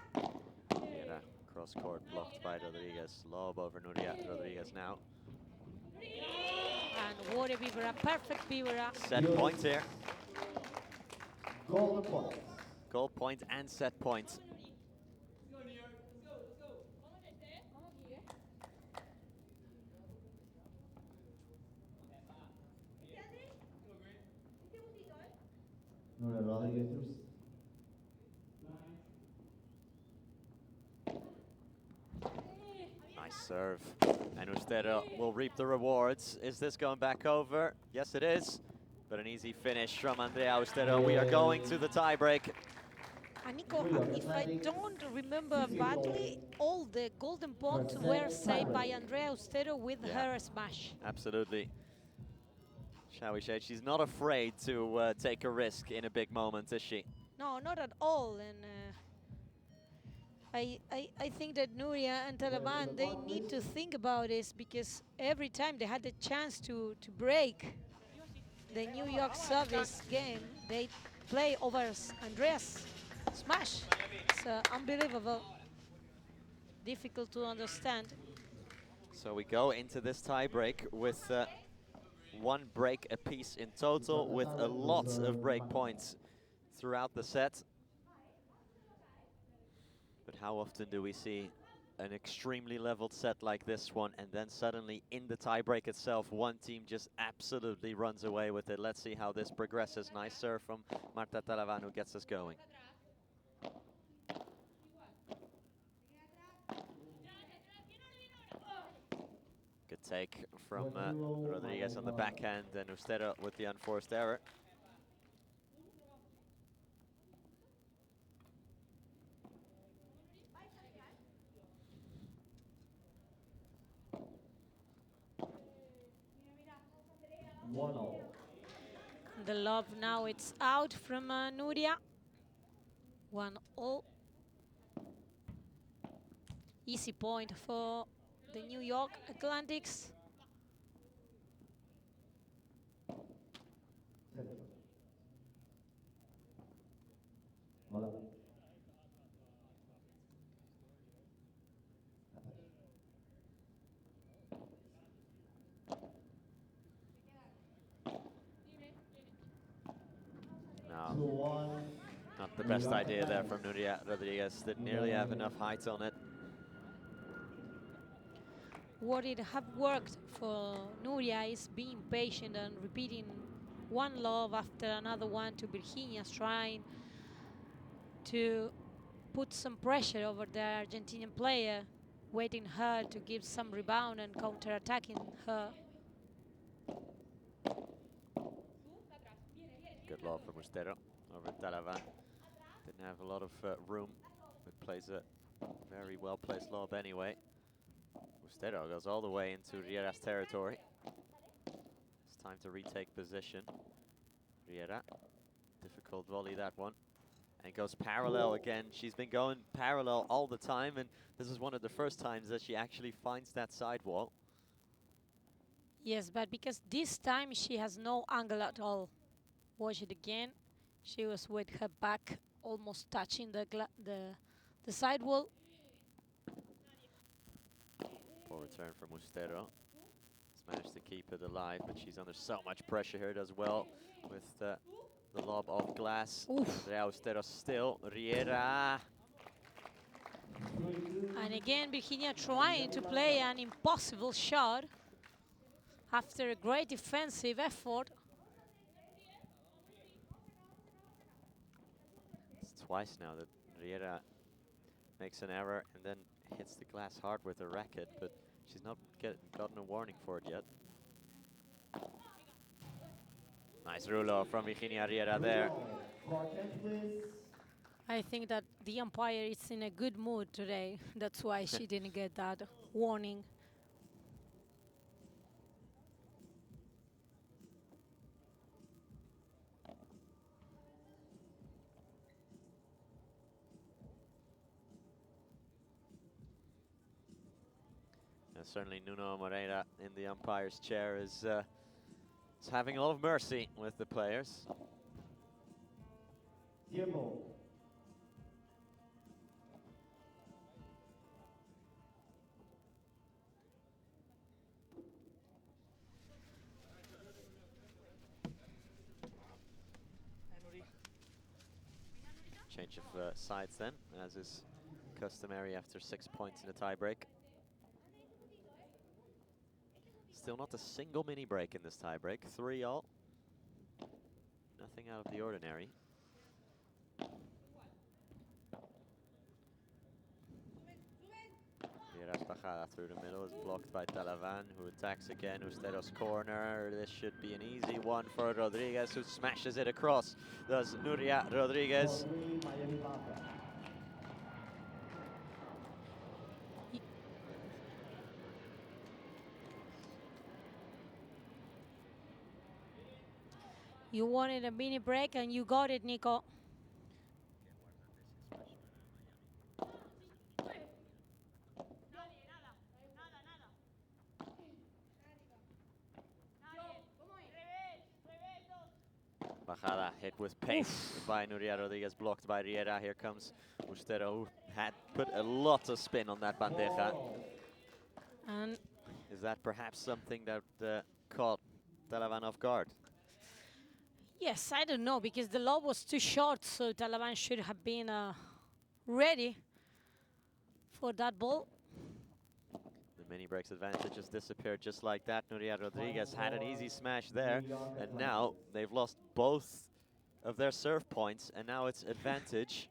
Riera cross court blocked by Rodriguez. Lob over Nuria Rodriguez now. And what a Vibra, perfect Vibra. Set point here. Goal point. Goal point and set point. Nuria Rodriguez. Nice serve. And Ustero will reap the rewards. Is this going back over? Yes, it is. But an easy finish from Andrea Ustero. We are going to the tiebreak. And Nico, if I don't remember badly, all the golden points were saved by Andrea Ustero with her smash. Absolutely. Shall we say, she's not afraid to take a risk in a big moment, is she? No, not at all. And I think that Nuria and Talaban, they need to think about this, because every time they had the chance to break the New York service game, they play over Andrea's smash. It's unbelievable. Difficult to understand. So we go into this tiebreak with 1 break apiece in total, with a lot of break points throughout the set. But how often do we see an extremely leveled set like this one, and then suddenly in the tiebreak itself, one team just absolutely runs away with it? Let's see how this progresses. Nice serve from Marta Talavan, who gets us going. Good take from Rodriguez on the backhand, and Ustero with the unforced error. The love now, it's out from Nuria. 1-all. Easy point for the New York Atlantics. No, not the best idea there from Nuria Rodriguez. Didn't nearly have enough height on it. What it have worked for Nuria is being patient and repeating one love after another one to Virginia, trying to put some pressure over the Argentinian player, waiting her to give some rebound and counter-attacking her. Good love from Ustero over Talavan. Didn't have a lot of room, but plays a very well-placed lob anyway. Ustero goes all the way into Riera's territory. It's time to retake position. Riera, difficult volley that one. And goes parallel again. She's been going parallel all the time, and this is one of the first times that she actually finds that sidewall. Yes, but because this time she has no angle at all. Watch it again. She was with her back almost touching the sidewall. Poor return from Ustero. Has managed to keep it alive, but she's under so much pressure here as well with the lob of glass. Andrea Ustero still. Riera. And again, Virginia trying to play an impossible shot after a great defensive effort. It's twice now that Riera makes an error and then hits the glass hard with her racket, but she's not gotten a warning for it yet. Nice rulo from Virginia Riera there. I think that the umpire is in a good mood today. That's why she didn't get that warning. And certainly Nuno Moreira in the umpire's chair is having a lot of mercy with the players. Change of sides then, as is customary after 6 points in a tiebreak. Still not a single mini break in this tiebreak. 3-all. Nothing out of the ordinary. Riera's bajada through the middle is blocked by Talavan, who attacks again. Ustero's corner. This should be an easy one for Rodriguez, who smashes it across. Does Nuria Rodriguez. You wanted a mini break and you got it, Nico. Bajada hit with pace by Nuria Rodriguez, blocked by Riera. Here comes Ustero, who had put a lot of spin on that bandeja. And is that perhaps something that caught Talavan off guard? yes, I don't know, because the lob was too short, so Talavan should have been ready for that ball. The mini breaks advantage just disappeared just like that. Nuria Rodriguez had an easy smash there, and now they've lost both of their serve points, and now it's advantage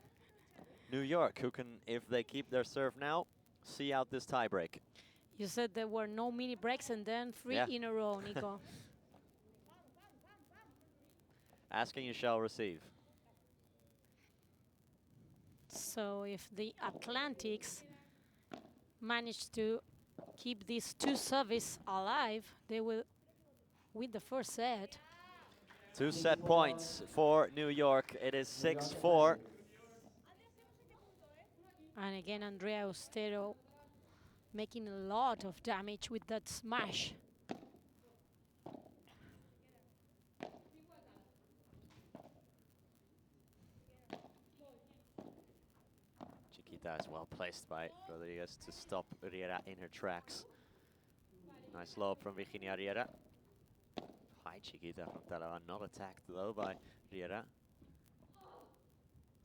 New York, who can, if they keep their serve now, see out this tiebreak. You said there were no mini breaks and then three in a row, Nico. Asking you shall receive. So if the Atlantics manage to keep these two services alive, they will win the first set. 2 set points for New York. It is 6-4. And again, Andrea Ustero making a lot of damage with that smash. Chiquita is well placed by Rodriguez to stop Riera in her tracks. Nice lob from Virginia Riera. High Chiquita from Talavan, not attacked though by Riera.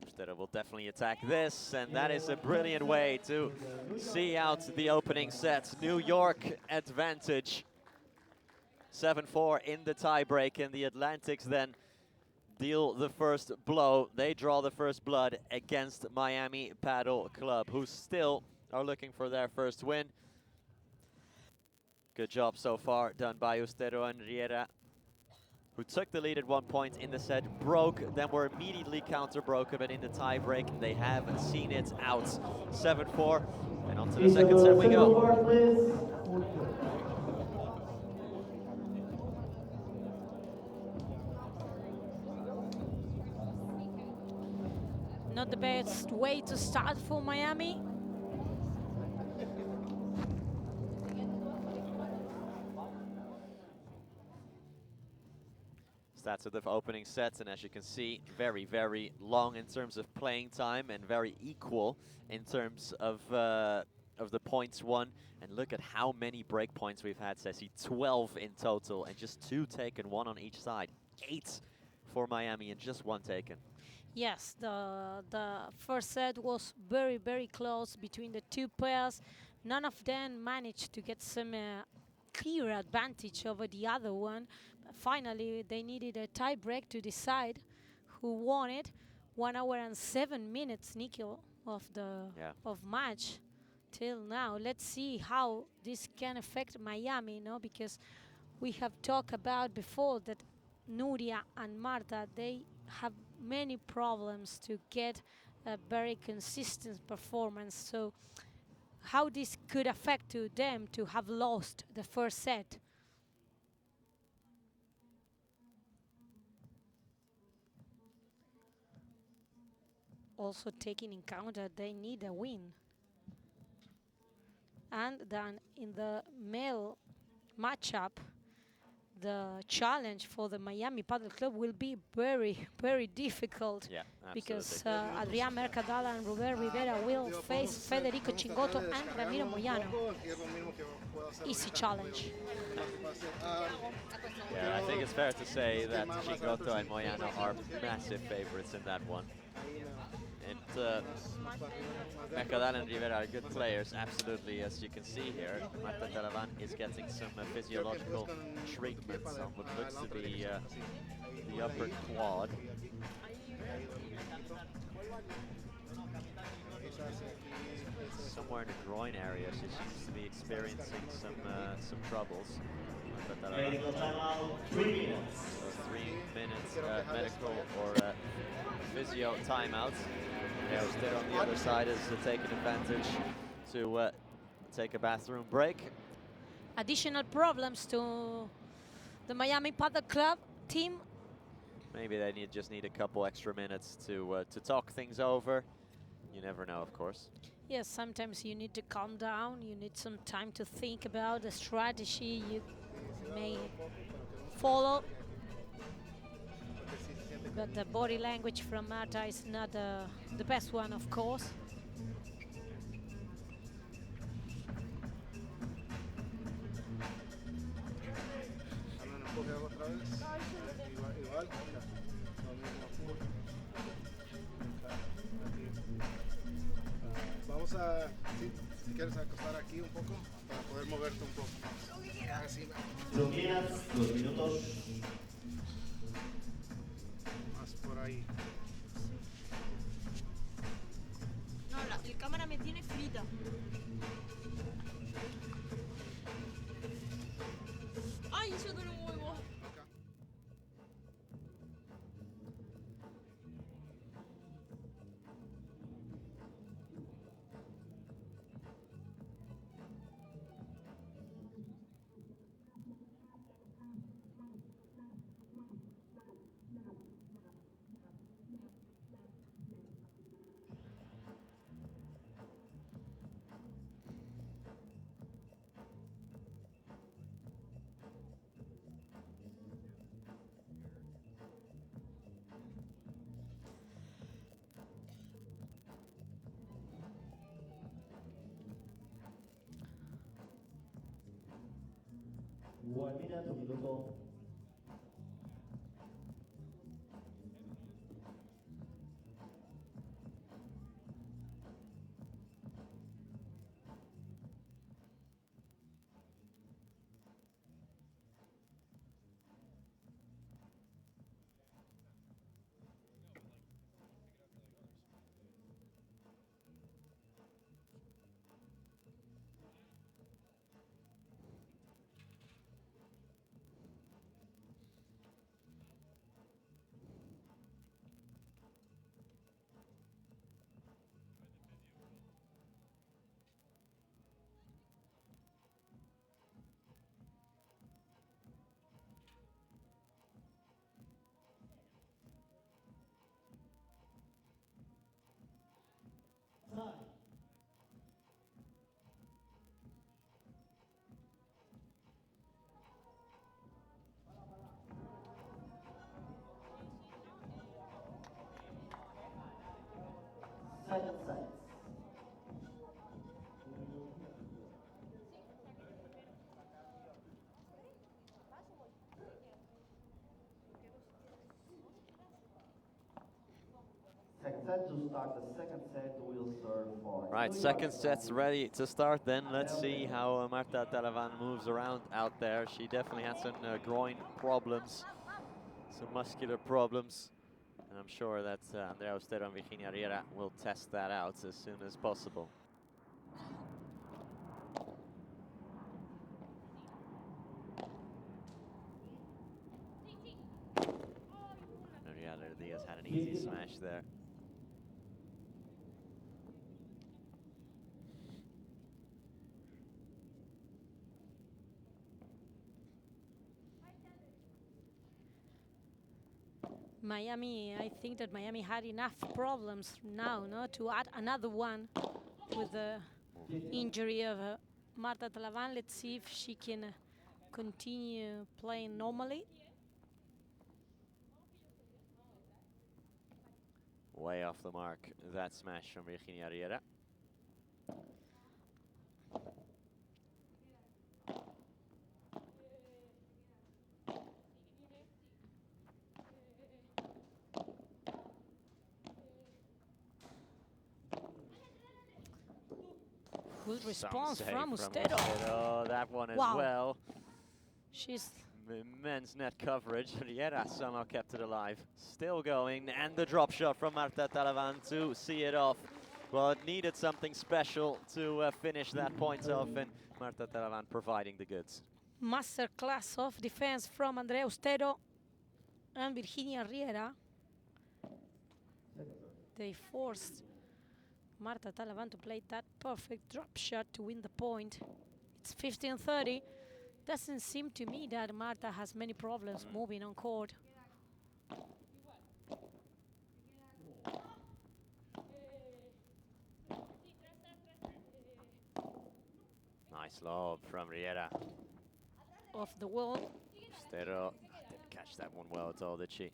Ustero will definitely attack this, and that is a brilliant way to see out the opening set. New York advantage. 7-4 in the tiebreak, and the Atlantics then deal the first blow. They draw the first blood against Miami Padel Club, who still are looking for their first win. Good job so far done by Ustero and Riera, who took the lead at 1 point in the set, broke, then were immediately counter-broken, but in the tie-break, they have seen it out. 7-4, and on to the second set we go. not the best way to start for Miami. Stats of the opening sets, and as you can see, very, very long in terms of playing time and very equal in terms of the points won. And look at how many break points we've had, Ceci. 12 in total, and just 2 taken, 1 on each side. 8 for Miami and just 1 taken. Yes, the first set was very, very close between the two pairs. None of them managed to get some clear advantage over the other one. But finally, they needed a tie break to decide who won it. 1 hour and 7 minutes, Nikhil, of the of match till now. Let's see how this can affect Miami, no? Because we have talked about before that Nuria and Marta, they have many problems to get a very consistent performance. So how this could affect to them to have lost the first set. Also taking in account that they need a win. And then in the male matchup, the challenge for the Miami Padel Club will be very, very difficult. Yeah, because Adrián Mercadal and Robert Rivera will face Federico Chingotto and Ramiro Moyano. Easy challenge. Yeah, I think it's fair to say that Chingotto and Moyano are massive favorites in that one. And Mercadal and Rivera are good players, absolutely, as you can see here. Marta Talavan is getting some physiological treatment on what looks to be the upper quad. Somewhere in the groin area, she seems to be experiencing some troubles. 3 minutes. So 3 minutes medical or physio timeout. There on the other side is taking advantage to take a bathroom break. Additional problems to the Miami Padel Club team. Maybe they just need a couple extra minutes to talk things over. You never know, of course. Yes, sometimes you need to calm down. You need some time to think about the strategy you may follow. But the body language from Marta is not the best one, of course. Vamos a, si quieres acostar aquí un poco para poder moverte un poco más. Así va. 2 minutos. Más por ahí. No, el cámara me tiene frita. Ay, eso duele un huevo. One minute, 1 minuto. Second set. Second set to start the second set will serve for Right, second set's ready to start then. Let's see how Marta Talavan moves around out there. She definitely had some groin problems, some muscular problems. And I'm sure that Andrea Austero and Virginia Riera will test that out as soon as possible. Riera Diaz had an easy smash there. Miami, I think that Miami had enough problems now, no, to add another one with the injury of Marta Talavan. Let's see if she can continue playing normally. Way off the mark, that smash from Virginia Riera. Good Some response save from Austero. Austero, that one as Wow. well. She's Immense net coverage. Riera somehow kept it alive. Still going, and the drop shot from Marta Talavan to see it off. Well, it needed something special to finish that point off, and Marta Talavan providing the goods. master class of defense from Andrea Austero and Virginia Riera. They forced Marta Talavan to play that perfect drop shot to win the point. It's 15-30. Doesn't seem to me that Marta has many problems moving on court. Nice lob from Riera. Off the wall. Austero didn't catch that one well at all, did she?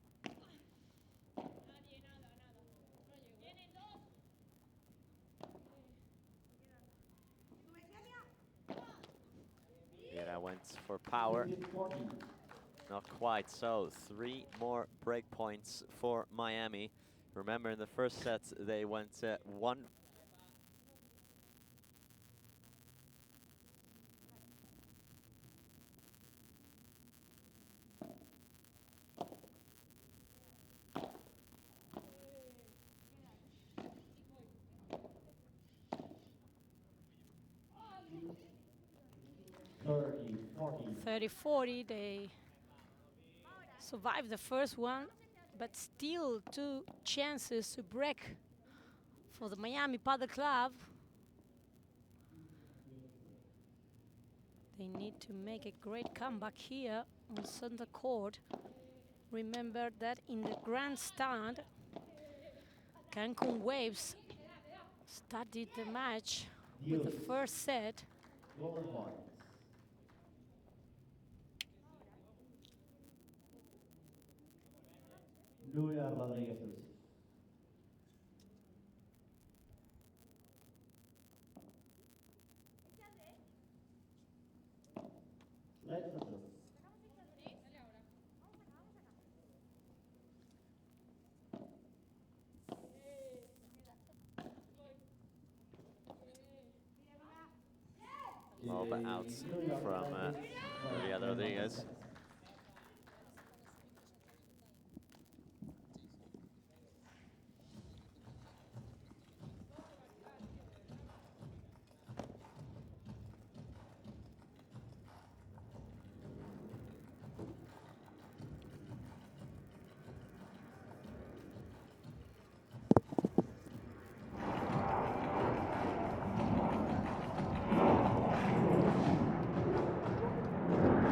Riera went for power. Not quite so. 3 more break points for Miami. Remember, in the first set, they went 1. 30-40. They survived the first one, but still 2 chances to break for the Miami Padel Club. They need to make a great comeback here on center court. Remember that in the grandstand, Cancun Waves started the match with the first set. Julia Rodriguez to receive. Let's adjust. All but out from Julia Rodriguez.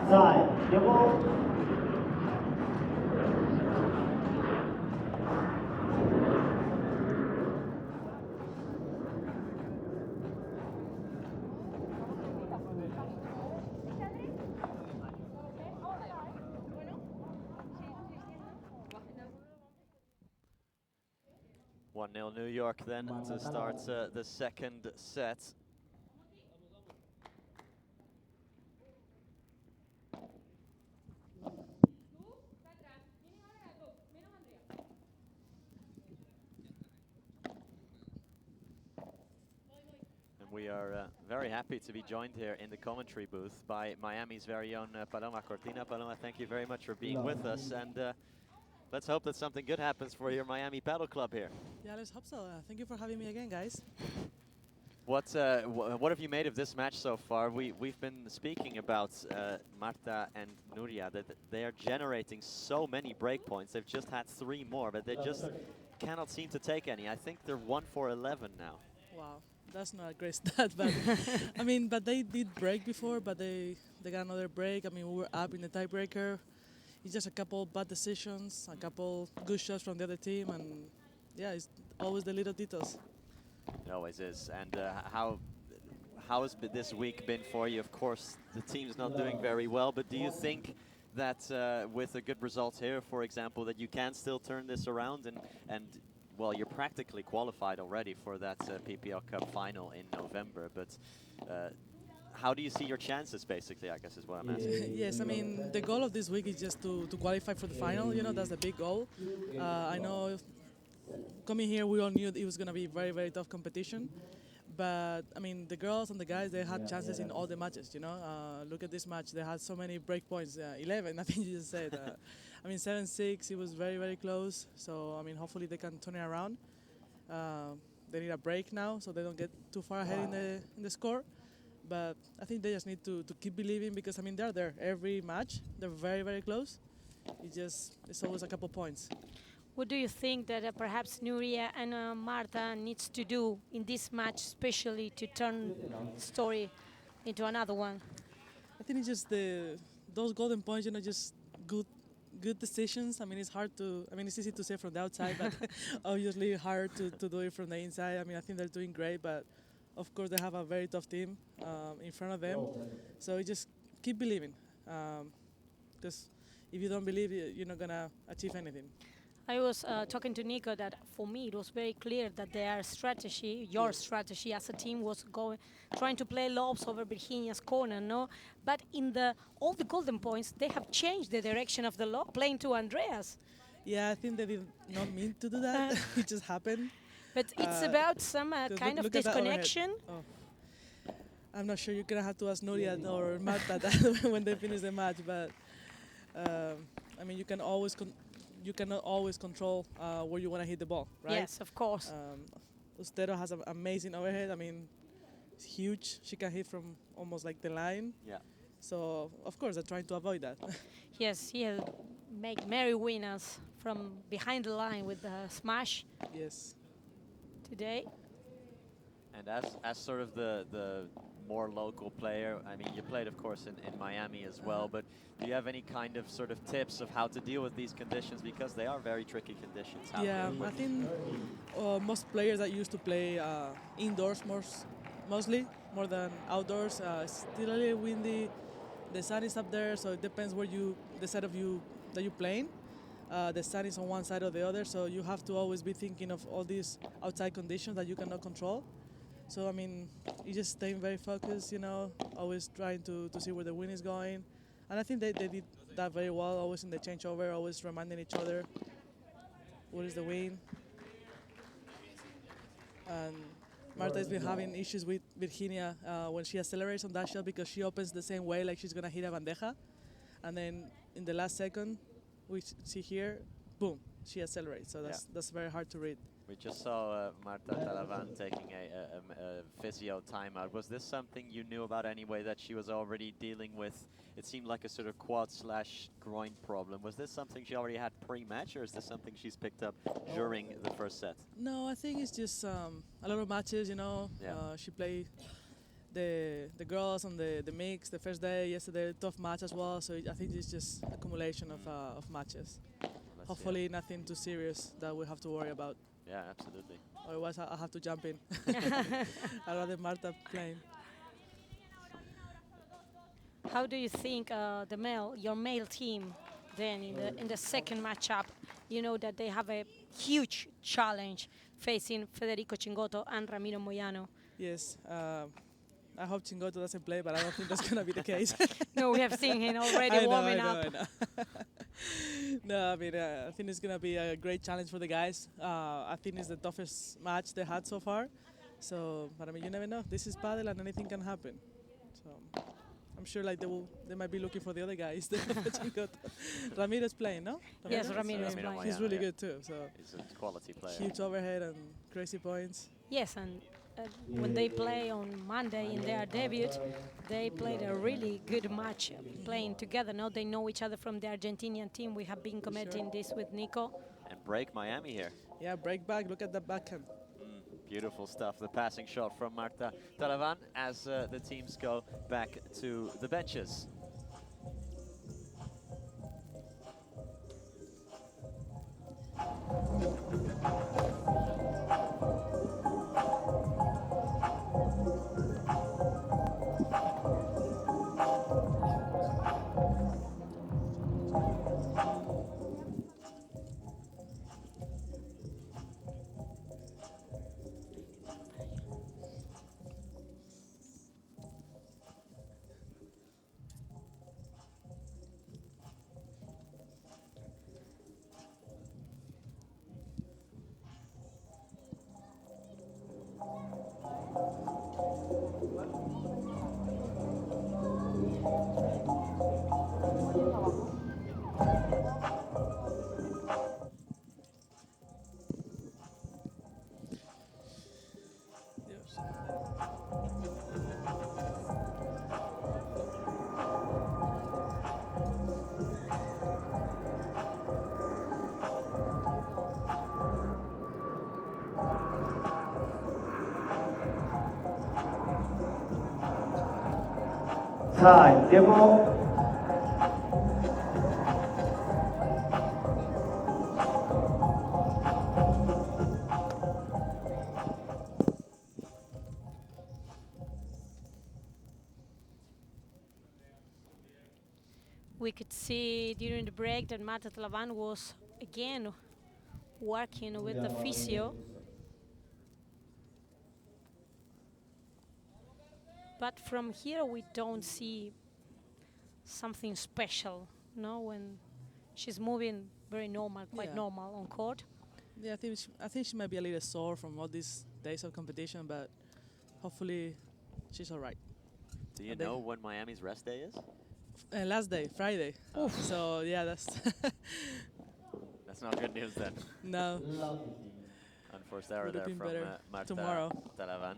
Time. 1-0 New York then to start the second set. And we are very happy to be joined here in the commentary booth by Miami's very own Paloma Cortina. Paloma, thank you very much for being with us, and let's hope that something good happens for your Miami Paddle Club here. Yeah, let's hope so. Thank you for having me again, guys. What have you made of this match so far? We've been speaking about Marta and Nuria, that they are generating so many break points. They've just had 3 more, but they just cannot seem to take any. I think they're 1 for 11 now. Wow, that's not a great stat, but I mean, but they did break before, but they got another break. I mean, we were up in the tiebreaker. It's just a couple bad decisions, a couple good shots from the other team, and yeah, it's always the little details. It always is. And how has this week been for you? Of course, the team's not doing very well, but do you think that with a good result here, for example, that you can still turn this around and well, you're practically qualified already for that PPL Cup final in November, but how do you see your chances, basically, I guess is what I'm asking. Yes, I mean, the goal of this week is just to qualify for the final. You know, that's the big goal. I know coming here, we all knew it was going to be very, very tough competition. But, I mean, the girls and the guys, they had chances in all the matches, you know. Look at this match. They had so many break points. 11, I think you just said. I mean, 7-6, it was very, very close. So, I mean, hopefully they can turn it around. They need a break now so they don't get too far ahead in the score. But I think they just need to keep believing because, I mean, they're there every match. They're very, very close. It's always a couple points. What do you think that perhaps Nuria and Marta needs to do in this match, especially to turn the story into another one? I think it's just those golden points, you know, just good decisions. I mean, it's hard to, I mean, it's easy to say from the outside, but obviously hard to do it from the inside. I mean, I think they're doing great, but of course they have a very tough team in front of them. So you just keep believing, because if you don't believe, you're not gonna achieve anything. I was talking to Nico that for me it was very clear that their strategy, your strategy as a team, was trying to play lobs over Virginia's corner, no? But in all the golden points, they have changed the direction of the lob, playing to Andreas. Yeah, I think they did not mean to do that. It just happened. But it's about some kind of disconnection. Oh. I'm not sure. You're gonna have to ask Nuria or Marta that when they finish the match. But I mean, you cannot always control where you want to hit the ball, right? Yes, of course. Ustero has an amazing overhead. I mean, it's huge. She can hit from almost like the line. Yeah. So, of course, they're trying to avoid that. Yes, he'll make merry winners from behind the line with the smash. Yes. Today. And as sort of the more local player, I mean, you played, of course, in Miami as well, but do you have any kind of sort of tips of how to deal with these conditions? Because they are very tricky conditions. Yeah, I think most players that used to play indoors mostly, more than outdoors, it's still a little windy. The sun is up there, so it depends the side of you that you're playing. The sun is on one side or the other, so you have to always be thinking of all these outside conditions that you cannot control. So, I mean, you just staying very focused, you know, always trying to see where the wind is going. And I think they did that very well, always in the changeover, always reminding each other what is the wind. And Marta has been having issues with Virginia when she accelerates on that shot because she opens the same way like she's going to hit a bandeja. And then in the last second, we see here, boom, she accelerates. So that's very hard to read. We just saw Marta Talavan taking a physio timeout. Was this something you knew about anyway, that she was already dealing with? It seemed like a sort of quad/groin problem. Was this something she already had pre-match, or is this something she's picked up during the first set? No, I think it's just a lot of matches, you know. Yeah. She played the girls on the mix the first day, yesterday, tough match as well. So I think it's just accumulation of matches. Well, hopefully nothing too serious that we have to worry about. Yeah, absolutely. Otherwise, I have to jump in. I'd rather Marta playing. How do you think your male team, then in the second matchup, you know that they have a huge challenge facing Federico Cingotto and Ramiro Moyano. Yes. I hope Chingoto doesn't play, but I don't think that's going to be the case. No, we have seen him already warming up. I know. No, I mean, I think it's going to be a great challenge for the guys. I think it's the toughest match they had so far. So, but I mean, you never know. This is padel and anything can happen. So, I'm sure like they might be looking for the other guy instead of Chingoto. Ramiro's playing, no? Yes, Ramiro is Ramiro playing. He's really good too. So, He's a quality player. huge overhead and crazy points. Yes, and when they play on Monday in their debut, they played a really good match playing together. Now they know each other from the Argentinian team. We have been commenting this with Nico. And break Miami here. Yeah, break back. Look at that backhand. Beautiful stuff. The passing shot from Marta Talavan as the teams go back to the benches. Time, tiempo. We could see during the break that Marta Talavan was again working with the physio. But from here we don't see something special, no? When she's moving very normal, quite normal on court. Yeah, I think she might be a little sore from all these days of competition, but hopefully she's all right. Do you know when Miami's rest day is? Last day, Friday. So yeah, that's That's not good news then. no. Unforced error Would've there been from better Marta tomorrow. Talavan.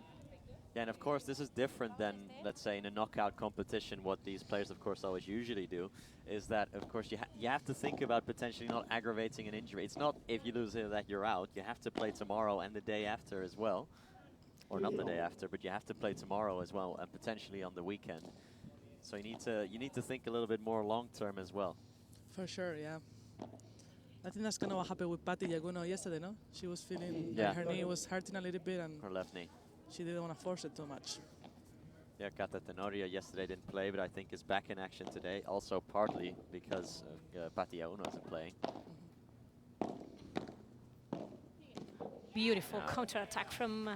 Yeah, and of course this is different than, let's say, in a knockout competition. What these players, of course, always usually do is that, of course, you have to think about potentially not aggravating an injury. It's not if you lose it that you're out. You have to play tomorrow and the day after as well. Or not the day after, but you have to play tomorrow as well, and potentially on the weekend. So you need to think a little bit more long term as well. For sure, yeah. I think that's kind of what happened with Patti Yaguno yesterday, no? She was feeling Yeah. like her knee was hurting a little bit and Her left knee. she didn't want to force it too much. Yeah, Cata Tenorio yesterday didn't play, but I think is back in action today. Also partly because Patti Yaguno isn't playing. Beautiful counter-attack from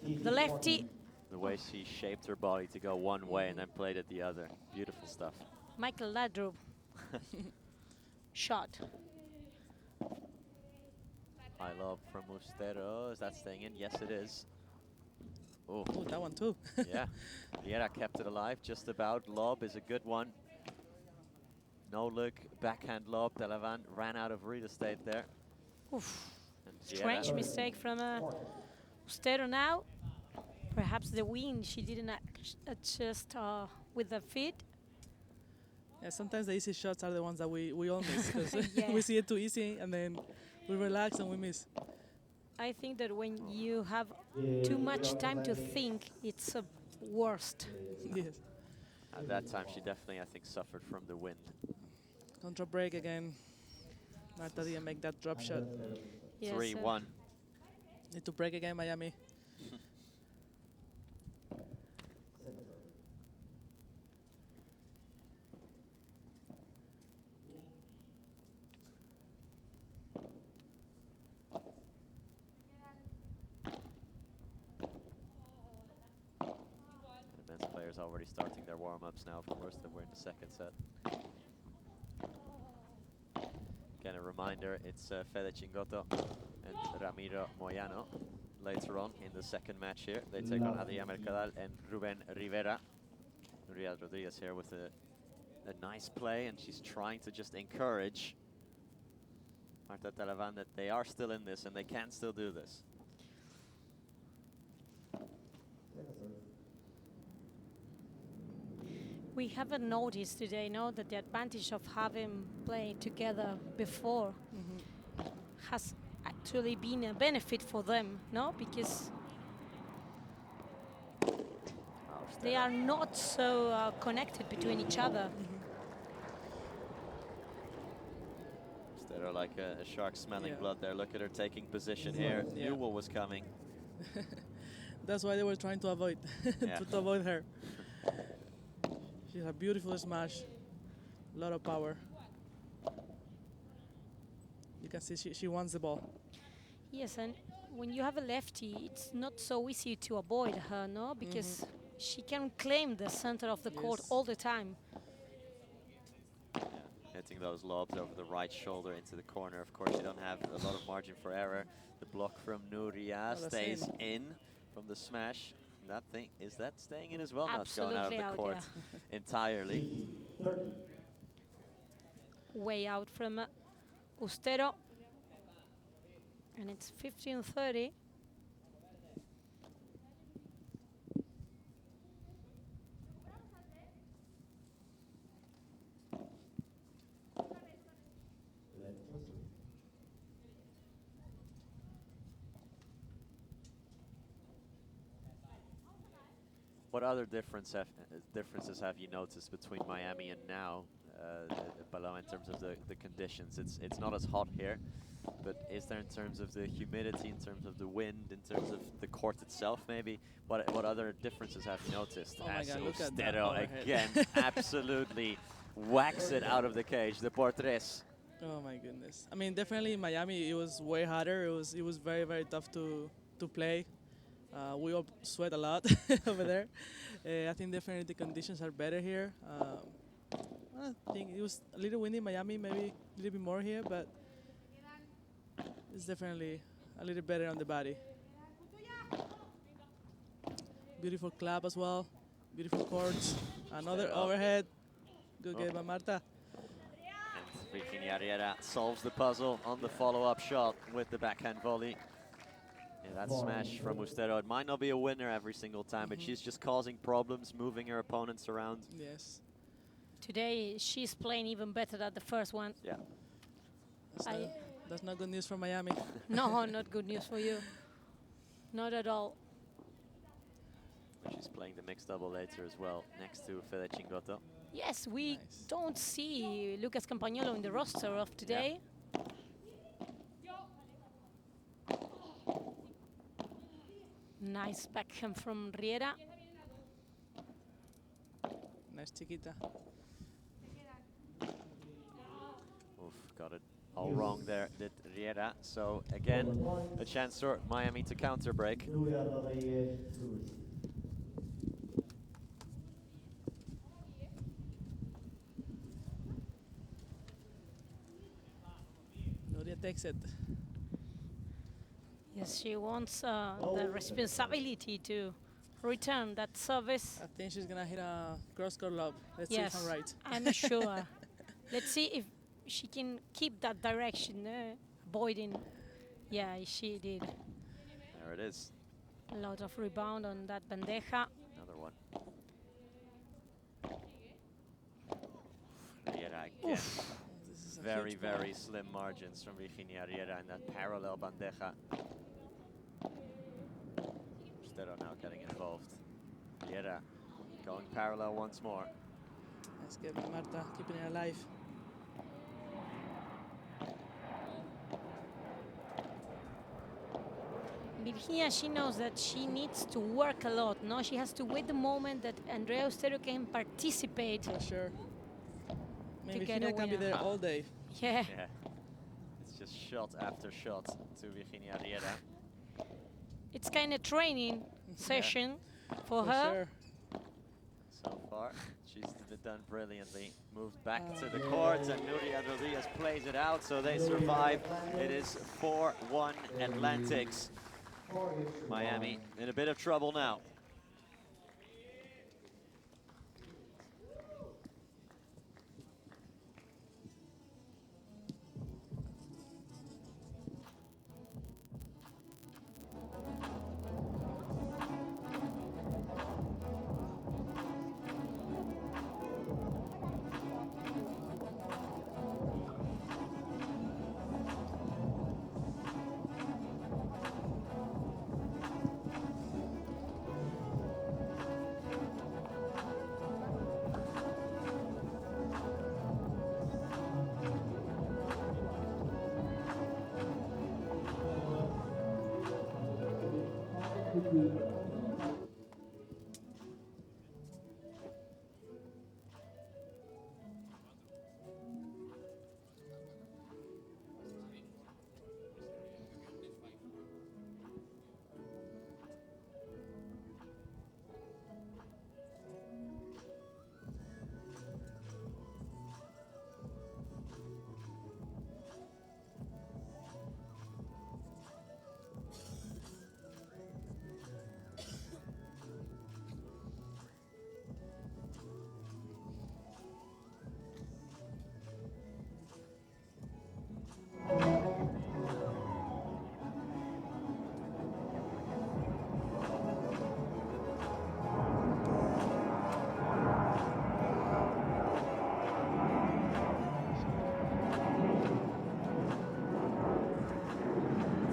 the lefty. The way she shaped her body to go one way and then played it the other. Beautiful stuff. Michael Ladrup shot. High lob from Mustero. Is that staying in? Yes, it is. Oh, that one too. yeah. Riera kept it alive just about. Lob is a good one. No look. Backhand lob. Talavan ran out of real estate there. Oof. And Strange Riera- mistake from Mustero now. Perhaps the wind, she didn't adjust with the feet. Yeah, sometimes the easy shots are the ones that we all miss because Yeah. we see it too easy and then we relax and we miss. I think that when you have too much time to think, it's worst. Yes. At that time, she definitely, I think, suffered from the wind. Contra break again. Marta didn't make that drop shot. Yes, 3-1. Need to break again, Miami. players already starting their warm-ups now, of course, that we're in the second set. Again, a reminder, it's Fede Chingoto and Ramiro Moyano later on in the second match here. They take on Adrián Mercadal and Ruben Rivera. Nuria Rodriguez here with a nice play, and she's trying to just encourage Marta Talavan that they are still in this and they can still do this. We haven't noticed today, no, that the advantage of having played together before has actually been a benefit for them, no? Because they are not so connected between each other. They're like a shark smelling blood there. Look at her taking position here. Knew what was coming. That's why they were trying to avoid to avoid her. She's a beautiful smash, a lot of power. You can see she wants the ball. Yes, and when you have a lefty, it's not so easy to avoid her, no? Because she can claim the center of the court all the time. Hitting those lobs over the right shoulder into the corner. Of course, you don't have a lot of margin for error. The block from Nuria stays in from the smash. That thing, is that staying in as well? Absolutely not going out of the court entirely. Way out from Ustero. And it's 15-30. What other differences have you noticed between Miami and now, Paloma, in terms of the conditions? It's not as hot here, but is there in terms of the humidity, in terms of the wind, in terms of the court itself maybe? What other differences have you noticed? Oh my God, look at Ustero that again absolutely whacks it out of the cage, the Portres. Oh my goodness. I mean, definitely in Miami it was way hotter. It was very, very tough to play. We all sweat a lot over there. I think definitely the conditions are better here. I think it was a little windy in Miami, maybe a little bit more here, but it's definitely a little better on the body. Beautiful clap as well. Beautiful courts. Another overhead. Good game by Marta. And Virginia Riera solves the puzzle on the follow-up shot with the backhand volley. Yeah, that smash from Ustero, it might not be a winner every single time, but she's just causing problems, moving her opponents around. Yes. Today, she's playing even better than the first one. Yeah. That's not good news for Miami. No, not good news for you. Not at all. She's playing the mixed double later as well, next to Fede Chingoto. Yes, we don't see Lucas Campagnolo in the roster of today. Nice backhand from Riera. Nice chiquita. Oof, got it all wrong there, did Riera. So again, a chance for Miami to counter break. Nuria takes it. Yes, she wants the responsibility to return that service. I think she's gonna hit a cross-court lob. Let's see if I'm right. I'm sure. Let's see if she can keep that direction, avoiding. Yeah, she did. There it is. A lot of rebound on that bandeja. Another one. Riera again. Very, very slim margins from Virginia Riera in that parallel bandeja. Ustero now getting involved. Riera going parallel once more. Let's get Marta keeping it alive. Virginia, she knows that she needs to work a lot, no? She has to wait the moment that Andrea Ustero can participate. For sure. Maybe get a Virginia can be winner. there all day. Yeah. It's just shot after shot to Virginia Riera. It's kind of training session for her. Sure. so far. She's done brilliantly. Moved back to the court, and Nuria Rodriguez plays it out, so they survive. It is 4-1 Atlantics. Miami in a bit of trouble now.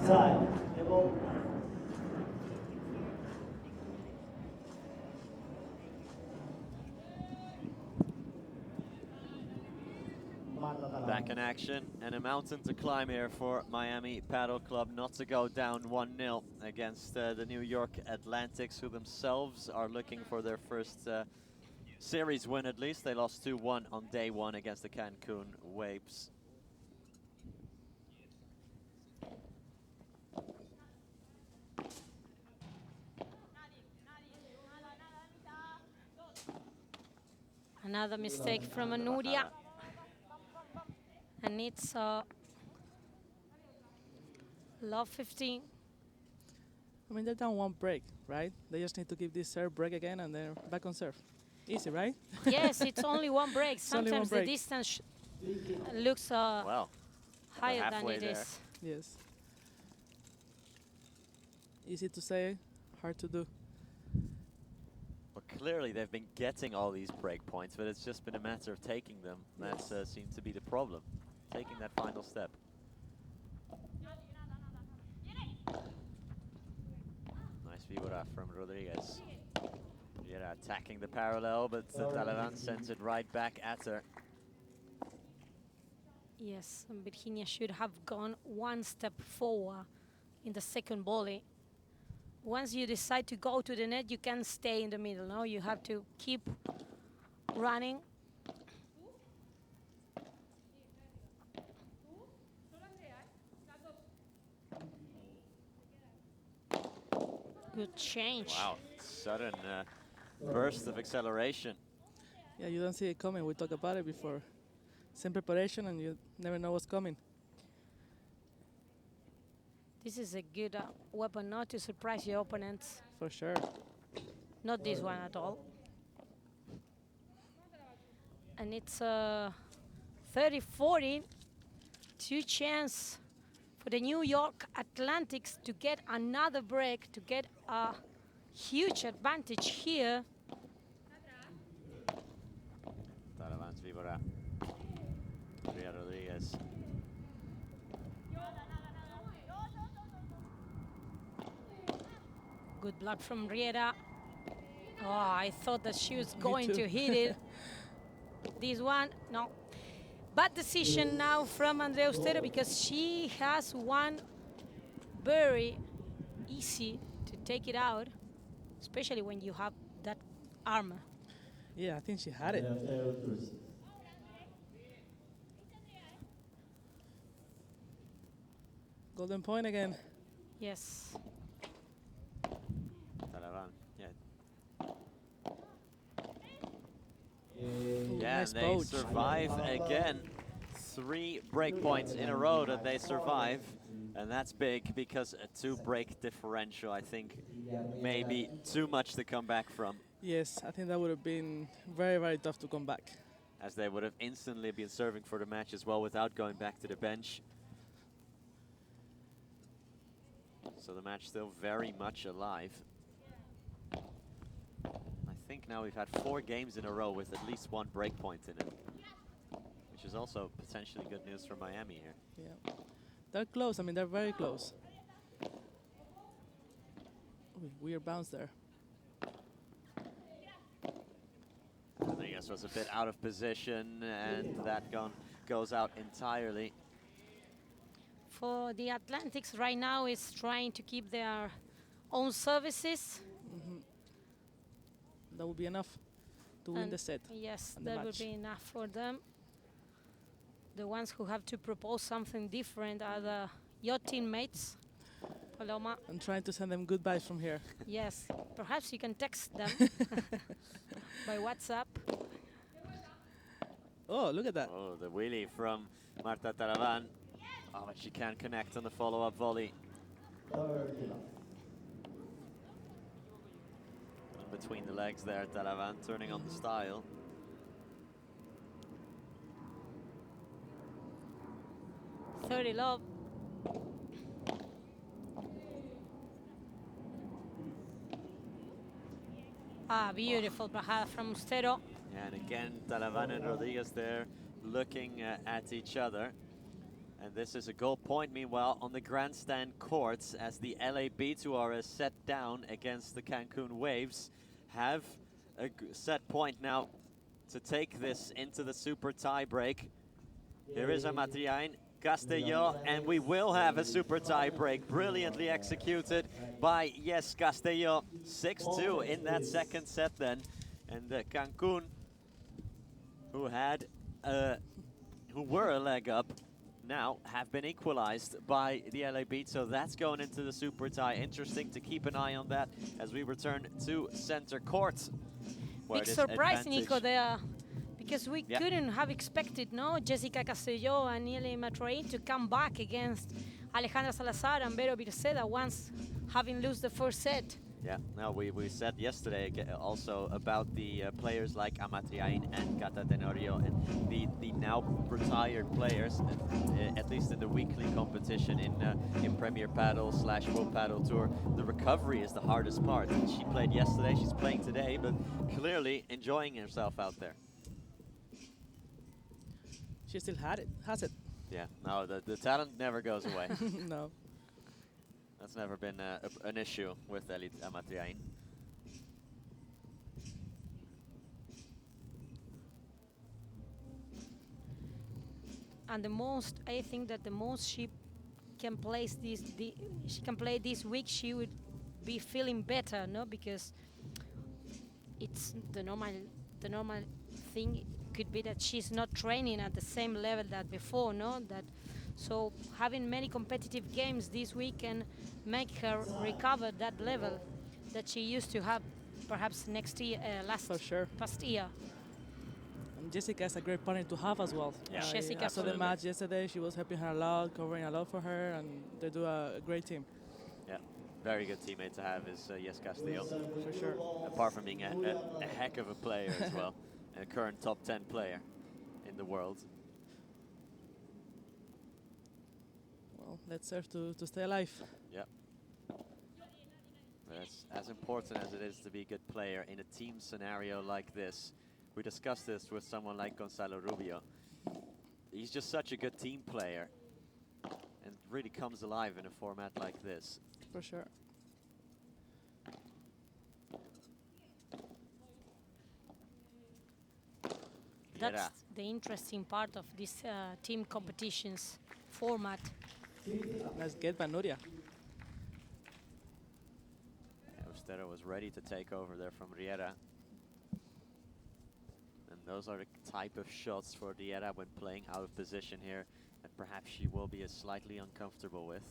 Side. Back in action, and a mountain to climb here for Miami Paddle Club, not to go down 1-0 against the New York Atlantics, who themselves are looking for their first series win at least. They lost 2-1 on day one against the Cancun Waves. Another mistake from Nuria. And it's love 15. I mean, they're down one break, right? They just need to give this serve break again, and they're back on serve. Easy, right? Yes, it's only one break. It's only one Sometimes break. the distance looks Well, higher than it there. is. Yes. Easy to say, hard to do. Well, clearly they've been getting all these break points, but it's just been a matter of taking them. That seems to be the problem, taking that final step. Nice vibra from Rodriguez. Yeah, attacking the parallel, but Talavan sends it right back at her. Yes, and Virginia should have gone one step forward in the second volley. Once you decide to go to the net, you can't stay in the middle, no? You have to keep running. Good change. Wow, sudden burst of acceleration. Yeah, you don't see it coming. We talked about it before. Same preparation, and you never know what's coming. This is a good weapon not to surprise your opponents. For sure. Not this one at all. And it's 30-40. Two chance for the New York Atlantics to get another break, to get a huge advantage here. Talavan's vibra. Ria Rodriguez. Good block from Riera. Oh, I thought that she was going to hit it. This one, no. Bad decision now from Andrea Austero, because she has one very easy to take it out, especially when you have that armor. Yeah, I think she had it. Golden point again. Yes. Talavan, yeah. Nice they coach. survive again. 3 breakpoints in a row that they survive. And that's big because a 2-break differential, I think, maybe too much to come back from, Yes, I think that would have been very, very tough to come back. as they would have instantly been serving for the match as well without going back to the bench. So the match still very much alive. I think now we've had 4 games in a row with at least 1 breakpoint in it, which is also potentially good news for Miami here. Yeah. They're close. I mean, they're very close. Ooh, weird bounce there. Rodriguez was a bit out of position, and that goes out entirely. For the Atlantics right now is trying to keep their own services. That would be enough to win And the set. yes, and the that would match. be enough for them. The ones who have to propose something different are your teammates, Paloma. I'm trying to send them good vibes from here. Yes, perhaps you can text them by WhatsApp. Oh, look at that. Oh, the wheelie from Marta Taravan. Oh, but she can't connect on the follow-up volley. In between the legs there, Taravan turning on the style. Thirty love. Ah, beautiful bajada from Ustero. And again, Taravan and Rodriguez there looking at each other. And this is a goal point, meanwhile, on the grandstand courts, as the LA Beats, who are a set down against the Cancun Waves, have a set point now to take this into the super tie break. Here is Amatriain, Castelló, and we will have a super tie break. Brilliantly executed by Yes Castelló. 6-2 in that second set then. And Cancun, who were a leg up, now have been equalized by the LA Beat, so that's going into the super tie. Interesting to keep an eye on that as we return to center court. Big surprise, Nico, there, because we couldn't have expected, no, Jessica Castelló and Niele Matroin to come back against Alejandra Salazar and Vero Virceda once having lost the first set. Yeah, no, we said yesterday also about the players like Amatriain and Cata Tenorio and the now retired players, at least in the weekly competition in Premier Padel / World Padel Tour. The recovery is the hardest part. She played yesterday, she's playing today, but clearly enjoying herself out there. She still has it. Yeah, no, the talent never goes away. No. That's never been an issue with Elit Amatriain. And I think that the most she can play this week, she would be feeling better, no? Because it's the normal thing could be that she's not training at the same level that before, no? So having many competitive games this week can make her recover that level that she used to have perhaps next year, past year. And Jessica is a great partner to have as well. Yeah. Jessica, after the match yesterday, she was helping her a lot, covering a lot for her, and they do a great team. Yeah, very good teammate to have is Yes Castillo. For sure. Apart from being a heck of a player as well, and a current top 10 player in the world. Well, let's serve to stay alive. Yeah. That's as important as it is to be a good player in a team scenario like this. We discussed this with someone like Gonzalo Rubio. He's just such a good team player and really comes alive in a format like this. For sure. That's the interesting part of this team competitions format. Let's get Vanuria. Ustero was ready to take over there from Riera. And those are the type of shots for Riera when playing out of position here that perhaps she will be slightly uncomfortable with.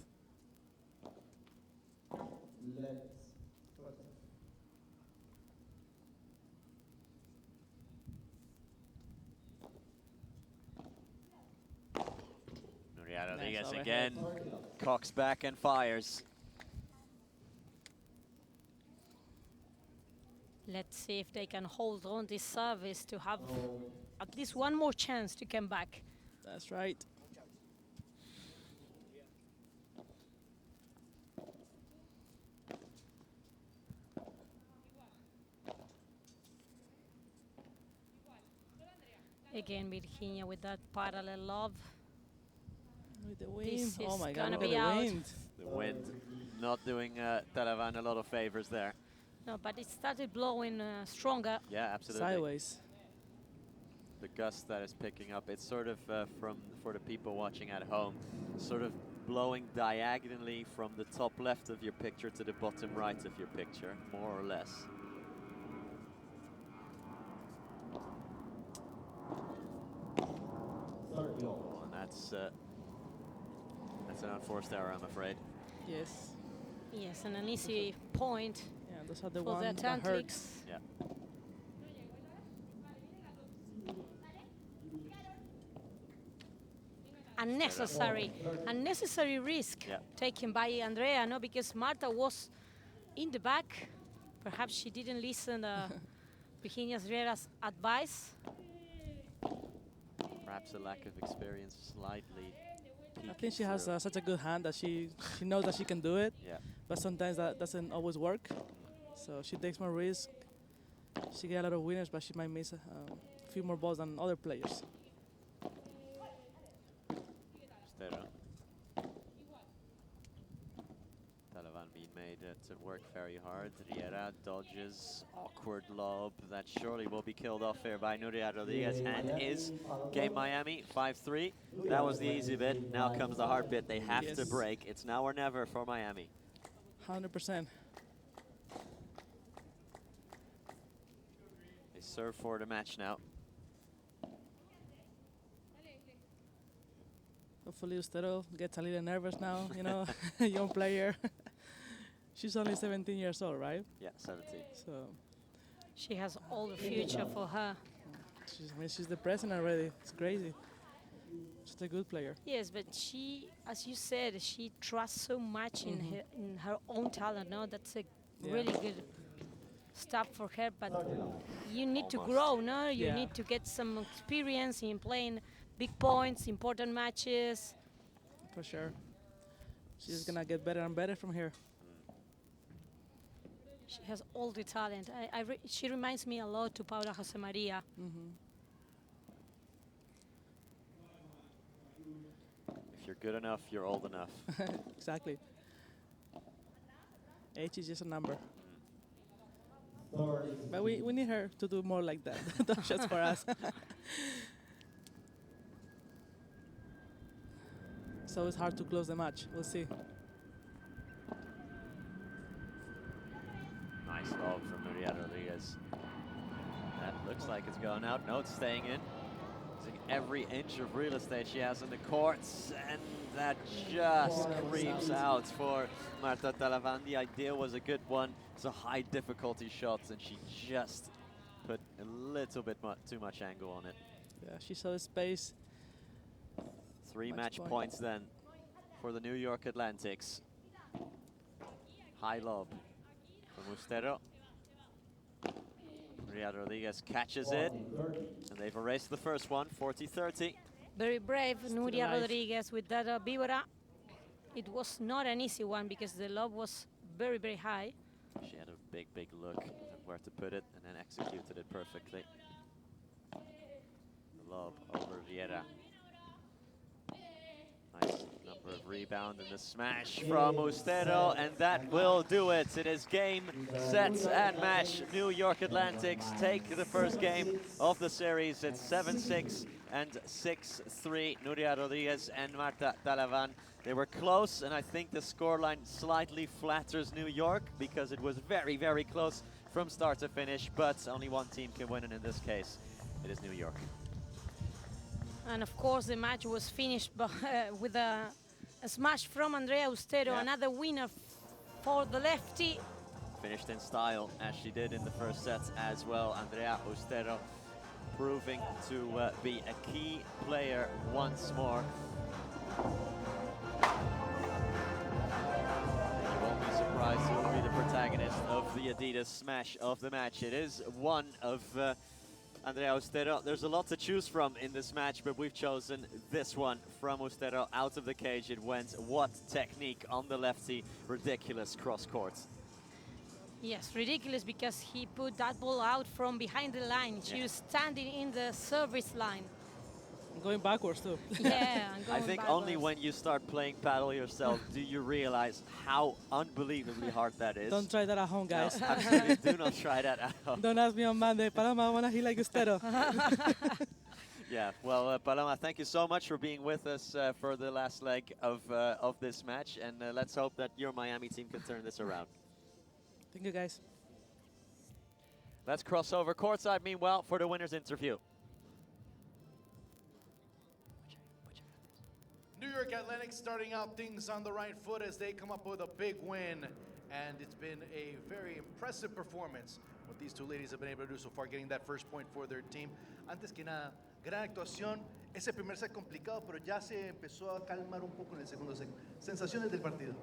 Maria Rodriguez overhead. again cocks back and fires. Let's see if they can hold on this service to have at least one more chance to come back. That's right. Again, Virginia with that parallel love. With the wind. This Oh is my God, gonna look at be the out. wind. The wind not doing Talavan a lot of favors there. No, but it started blowing stronger. Yeah, absolutely. Sideways. The gust that is picking up, it's sort of for the people watching at home, sort of blowing diagonally from the top left of your picture to the bottom right of your picture, more or less. Oh, and that's an unforced error, I'm afraid. Yes. Yes, and an easy point Yeah, those are the for the ones that hurt. Tantrics. Yeah. Unnecessary risk taken by Andrea, no, because Marta was in the back. Perhaps she didn't listen Virginia Riera's advice. Perhaps a lack of experience slightly. I think she has such a good hand that she knows that she can do it. Yeah. But sometimes that doesn't always work. So she takes more risk. She gets a lot of winners, but she might miss a few more balls than other players. Stero. Talavan being made to work very hard. Riera dodges, awkward lob that surely will be killed off here by Nuria Rodriguez, and is Game Miami 5-3. That was the easy bit. Now comes the hard bit. They have to break. It's now or never for Miami. 100%. They serve for the match now. Hopefully Ustero gets a little nervous now, you know, young player. She's only 17 years old, right? Yeah, 17. So She has all the future for her. she's the president already. It's crazy. She's a good player. Yes, but she, as you said, she trusts so much in her own talent. No, that's a really good step for her. But you need to grow, no? You need to get some experience in playing big points, important matches. For sure. She's gonna get better and better from here. She has all the talent. She reminds me a lot to Paula Jose Maria. If you're good enough, you're old enough. Exactly. Age is just a number. But we need her to do more like that. Those shots for us. So it's hard to close the match. We'll see. Nice lob from Maria Rodriguez. That looks like it's going out. No, it's staying in. Using every inch of real estate she has in the courts, and that just creeps out for Marta Talavan. The idea was a good one. It's a high difficulty shot, and she just put a little bit too much angle on it. Yeah, she saw the space. 3 match points then for the New York Atlantics. High lob from Ustero. Maria Rodriguez catches it, and they've erased the first one, 40-30. Very brave, Nuria alive. Rodriguez with that Víbora. It was not an easy one because the lob was very, very high. She had a big, big look at where to put it and then executed it perfectly. The lob over Vieira. Nice number of rebound and the smash from Ustero, and that will do it. It is game, set, and match. New York Atlantics take the first game of the series. It's 7-6 and 6-3. Nuria Rodriguez and Marta Talavan. They were close, and I think the scoreline slightly flatters New York because it was very, very close from start to finish, but only one team can win, and in this case, it is New York. And of course, the match was finished with a smash from Andrea Ustero, another winner for the lefty. Finished in style, as she did in the first set as well. Andrea Ustero proving to be a key player once more. the smash of the match. It is one of Andrea Austero. There's a lot to choose from in this match, but we've chosen this one from Austero. Out of the cage it went. What technique on the lefty. Ridiculous cross court. Yes, ridiculous, because he put that ball out from behind the line. She was standing in the service line. Going backwards too. Yeah, and going I think backwards. only when you start playing paddle yourself do you realize how unbelievably hard that is. Don't try that at home, guys. No, absolutely do not try that at home. Don't ask me on Monday. Paloma, I want to hit like Ustero. Yeah, well, Paloma, thank you so much for being with us for the last leg of this match, and let's hope that your Miami team can turn this around. Thank you, guys. Let's cross over courtside, meanwhile, for the winner's interview. New York Atlantic starting out things on the right foot as they come up with a big win. And it's been a very impressive performance what these two ladies have been able to do so far, getting that first point for their team. Antes que nada, gran actuación. Ese primer set complicado, pero ya se empezó a calmar un poco en el segundo set. Sensaciones del partido.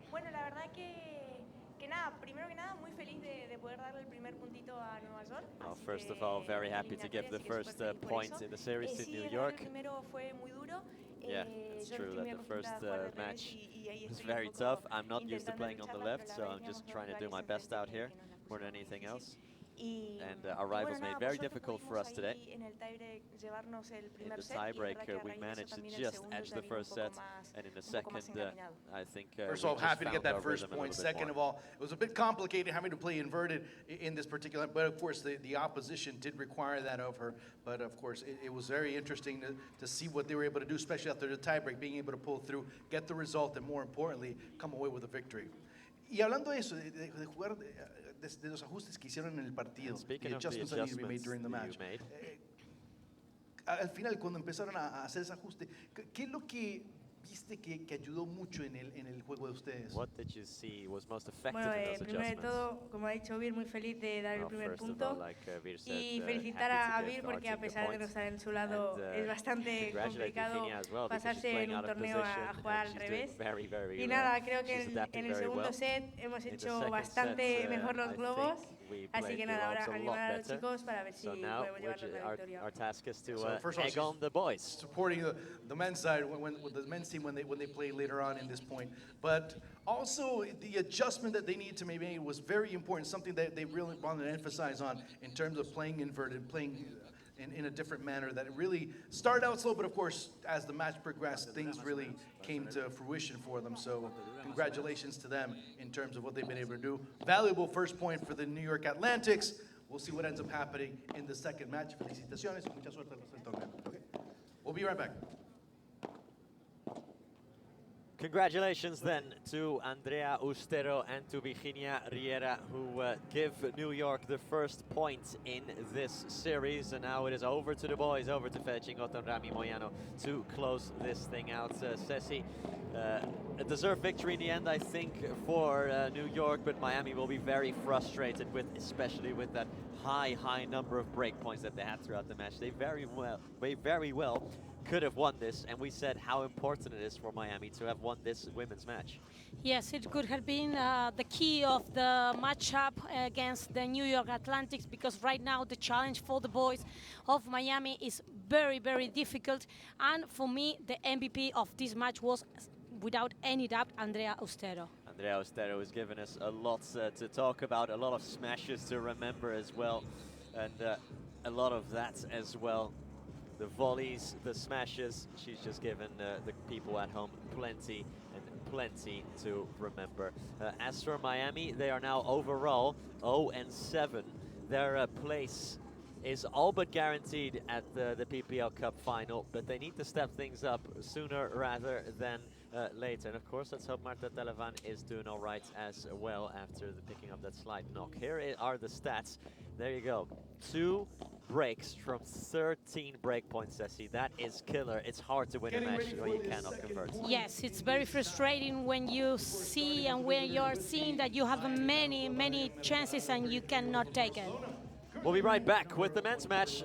Bueno, la verdad que nada, primero que nada, muy feliz de poder darle el primer puntito a Nueva York. Well, Así first of que, all, very happy to give the eliminatorias, así que first súper feliz por point eso. in the series to Sí, New el York. primero fue muy duro. Yeah, it's Yo no true estoy that muy the first acostumbrada a jugar al revés match y ahí was estoy un very poco tough. I'm not used to intentando playing on the lucharla, left, pero so la verdad I'm just teníamos trying to dos do my rivales best out enfrente here que nos la more than pusieron anything muy else. difícil. Y, And y our rivals bueno, made nada, very por suerte difficult for pudimos us today. ahí en el tiebreak llevarnos el In primer the set y es tiebreak, verdad que a we raíz de eso managed to también el just segundo edge ya the vino un first poco set, más, and in the un poco más second, encaminado. I think First we of all, just happy to get found that our first rhythm a point. little bit Second more. of all, it was a bit complicated having to play inverted in this particular, but of course the opposition did require that of her. But of course, it was very interesting to see what they were able to do, especially after the tiebreak, being able to pull through, get the result, and more importantly, come away with a victory. Y hablando de eso, de jugar, de los ajustes que hicieron en el partido, Speaking the of the adjustments that need to be made adjustments during the that match. you made. Al final, cuando empezaron a hacer ese ajuste, ¿qué es lo que viste que ayudó mucho en el juego de ustedes? What did you see was most effective Bueno, in those primero de adjustments? todo, como ha dicho Vir, muy feliz de dar el Well, primer first of punto. all, like Vir said, Y felicitar happy to a give Vir our porque a team the pesar de no points. estar en su lado And, es bastante congratulate complicado Virginia as well, because she's pasarse playing en out un of torneo position, a jugar and al she's doing revés. very, very Y well. nada, creo que She's en adapting el very segundo well. set hemos In the hecho second bastante set, mejor I los globos. think we Así played que the nada, ahora globes a lot animar a los better. chicos para ver si So now podemos llevarnos la victoria. our task is to So first of all, egg on the boys. supporting the men's side with the men's team when they play later on in this point. But also the adjustment that they needed to make was very important, something that they really wanted to emphasize on in terms of playing inverted, playing in a different manner, that it really started out slow, but of course, as the match progressed, things really came to fruition for them. So congratulations to them in terms of what they've been able to do. Valuable first point for the New York Atlantics. We'll see what ends up happening in the second match. Felicitaciones, mucha suerte en el torneo. Okay. We'll be right back. Congratulations then to Andrea Ustero and to Virginia Riera, who give New York the first point in this series. And now it is over to the boys, over to Fede Chingoto and Rami Moyano to close this thing out. Ceci, a deserved victory in the end, I think, for New York, but Miami will be very frustrated with, especially with that high number of break points that they had throughout the match. They very well could have won this, and we said how important it is for Miami to have won this women's match. Yes, it could have been the key of the matchup against the New York Atlantics, because right now the challenge for the boys of Miami is very, very difficult. And for me, the MVP of this match was, without any doubt, Andrea Ustero. Andrea Ustero has given us a lot to talk about, a lot of smashes to remember as well, and a lot of that as well. The volleys, the smashes, she's just given the people at home plenty to remember. As for Miami, they are now overall 0-7. Their place is all but guaranteed at the PPL Cup final, but they need to step things up sooner rather than later. And of course, let's hope Marta Televan is doing all right as well after the picking up that slide knock. Here are the stats. There you go. 2 breaks from 13 break points, Ceci. That is killer. It's hard to win a match when you cannot convert. Yes, it's very frustrating when you see and when you're seeing that you have many chances and you cannot take it. We'll be right back with the men's match